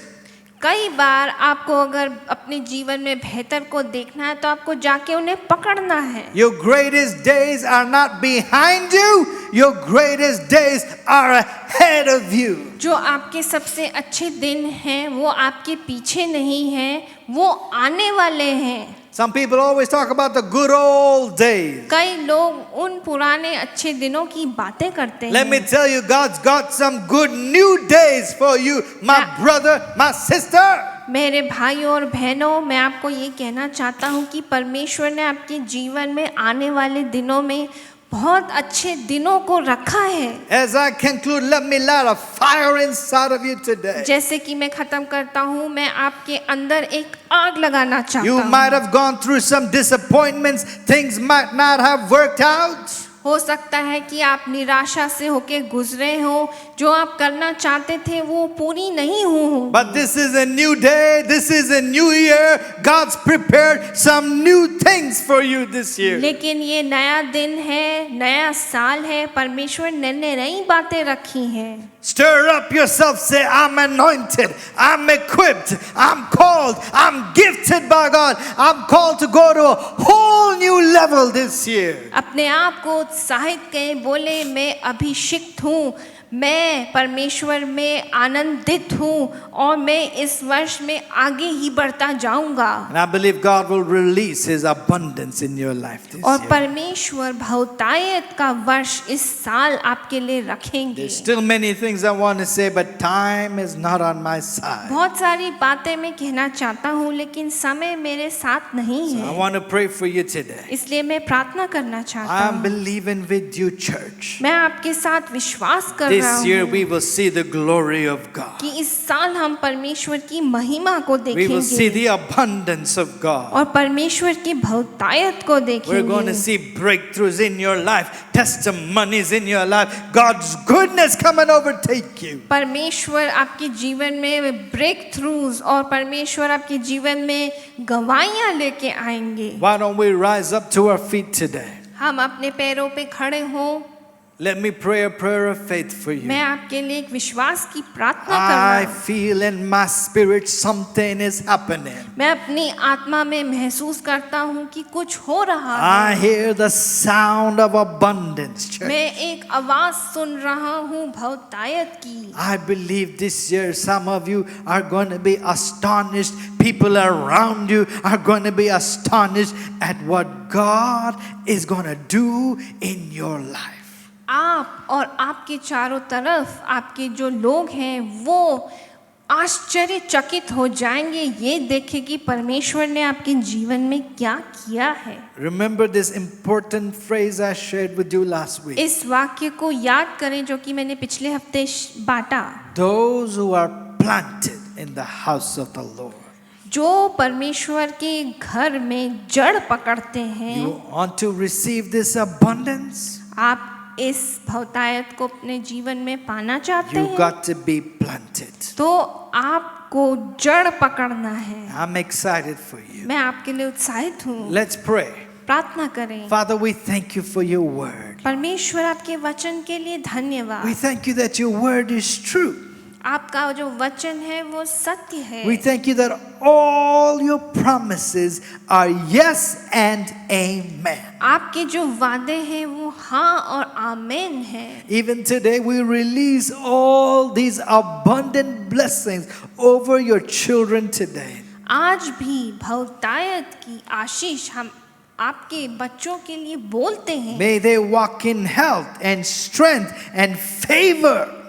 कई बार आपको अगर अपने जीवन में बेहतर को देखना है तो आपको जाके उन्हें पकड़ना है। Your greatest days are not behind you, your greatest days are ahead of you. जो आपके सबसे अच्छे दिन हैं वो आपके पीछे नहीं हैं, वो आने वाले हैं। Some people always talk about the good old days. कई लोग उन पुराने अच्छे दिनों की बातें करते हैं। Let me tell you, God's got some good new days for you, my brother, my sister. मेरे भाइयों और बहनों, मैं आपको ये कहना चाहता हूँ कि परमेश्वर ने आपके जीवन में आने वाले दिनों में बहुत अच्छे दिनों को रखा है। As I conclude, let me light a fire inside of you today. जैसे कि मैं खत्म करता हूँ, मैं आपके अंदर एक आग लगाना चाहता You हूँ। might have gone through some disappointments, things might not have worked out. हो सकता है कि आप निराशा से होके गुजरे हो, जो आप करना चाहते थे वो पूरी नहीं हो। But this is a new day, this is a new year. God's prepared some new things for you this year. लेकिन ये नया दिन है, नया साल है, परमेश्वर ने नई बातें रखी हैं। Stir up yourself, say, I'm anointed, I'm equipped, I'm called, I'm gifted by God. I'm called to go to a whole new level this year. अपने आप को उत्साहित करें, बोले मैं अभिषिक्त हूँ, मैं परमेश्वर में आनंदित हूँ और मैं इस वर्ष में आगे ही बढ़ता जाऊंगा। And I believe God will release His abundance in your life this और year. परमेश्वर बहुतायत का वर्ष इस साल आपके लिए रखेंगे। There's still many things I want to say, but time is not on my side. बहुत सारी बातें मैं कहना चाहता हूँ लेकिन समय मेरे साथ नहीं I है, want to pray for you today. इसलिए मैं प्रार्थना करना चाहता I'm हूँ। believing with you, church. मैं आपके साथ विश्वास कर रहा This year हूँ we will see the glory of God. कि इस साल हम परमेश्वर की महिमा को We will see देखेंगे the abundance of God. और परमेश्वर की बहुतायत को We're going to देखेंगे। see breakthroughs in your life, testimonies in your life, God's goodness come and overtake you. परमेश्वर आपके जीवन में ब्रेक थ्रूज और परमेश्वर आपके जीवन में गवाहियां लेके आएंगे। Why don't we rise up to our feet today? हम अपने पैरों पे खड़े हों। Let me pray a prayer of faith for you. मैं आपके लिए एक विश्वास की प्रार्थना कर रहा I हूँ। feel in my spirit something is happening. मैं अपनी आत्मा में महसूस करता हूँ कि कुछ हो रहा I है। hear the sound of abundance, church. मैं एक आवाज सुन रहा हूँ बहुतायत की। I believe this year some of you are going to be astonished. People around you are going to be astonished at what God is going to do in your life. आप और आपके चारों तरफ आपके जो लोग हैं वो आश्चर्यचकित हो जाएंगे ये देखे कि परमेश्वर ने आपके जीवन में क्या किया है। Remember this important phrase I shared with you last week. इस वाक्य को याद करें जो कि मैंने पिछले हफ्ते बांटा। Those who are planted in the house of the Lord. जो परमेश्वर के घर में जड़ पकड़ते हैं। You want to receive this abundance? आप इस बहुतायत को अपने जीवन में पाना चाहते You हैं got to be planted. तो आपको जड़ पकड़ना है। I'm excited for you. मैं आपके लिए उत्साहित हूँ। Let's pray. प्रार्थना करें। Father, we thank you for your word. परमेश्वर आपके वचन के लिए धन्यवाद। We thank you that your word is true. आपका जो वचन है वो सत्य है। We thank you that all your promises are yes and amen. आपके जो वादे हैं वो हाँ और आमीन है। Even today, we release all these abundant blessings over your children today. आज भी बहुतायत की आशीष हम आपके बच्चों के लिए बोलते हैं। May they walk in health and strength and favor.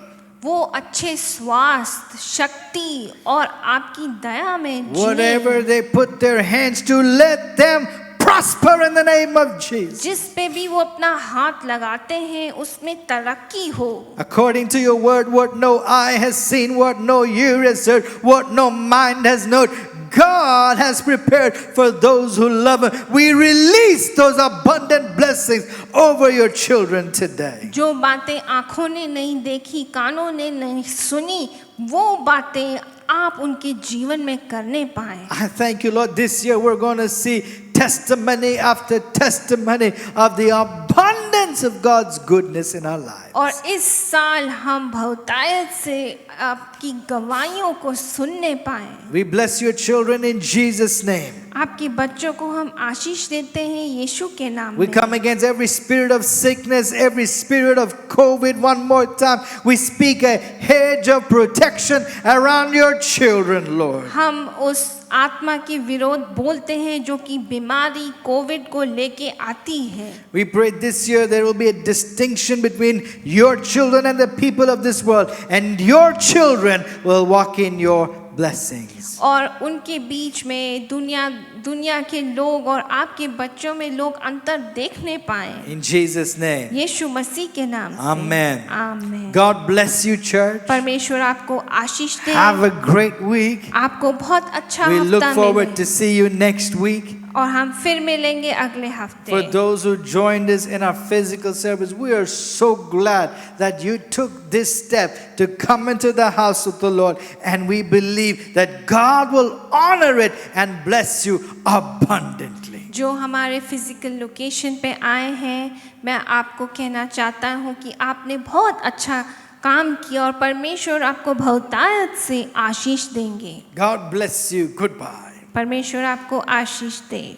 वो अच्छे स्वास्थ्य, शक्ति और आपकी दया में Whatever जिएं। they put their hands to, let them prosper in the name of Jesus. जिस पे भी वो अपना हाथ लगाते हैं उसमें तरक्की हो। According to your word, what no eye has seen, what no ear has heard, what no mind has known, God has prepared for those who love Him. We release those abundant blessings over your children today. जो बातें आंखों ने नहीं देखी, कानों ने नहीं सुनी, वो बातें आप उनके जीवन में करने पाए। I thank you, Lord. This year we're going to see testimony after testimony of the abundance of God's goodness in our lives. और इस साल हम बहुतायत से आपकी गवाहियों को सुनने पाए। We bless your children in Jesus' name. आपके बच्चों को हम आशीष देते हैं यीशु के नाम We में। come against every spirit of sickness, every spirit of COVID. One more time, we speak a hedge of protection around your children, Lord. हम उस आत्मा के विरोध बोलते हैं जो कि बीमारी कोविड को लेके आती है। We pray this year there will be a distinction between your children and the people of this world, and your children will walk in your blessings. और उनके बीच में दुनिया के लोग और आपके बच्चों में लोग अंतर देखने पाए। In Jesus' name. यीशु मसीह के नाम से। Amen. आमीन। God bless you, church. परमेश्वर आपको आशीष दे। Have a great week. आपको बहुत अच्छा We look हफ्ता forward मिले to see you next week. और हम फिर मिलेंगे अगले हफ्ते। For those who joined us in our physical service, we are so glad that you took this step to come into the house of the Lord, and we believe that God will honor it and bless you abundantly. जो हमारे physical location पे आए हैं, मैं आपको कहना चाहता हूँ कि आपने बहुत अच्छा काम किया और परमेश्वर आपको बहुतायत से आशीष देंगे। God bless you. Goodbye. परमेश्वर आपको आशीष दे।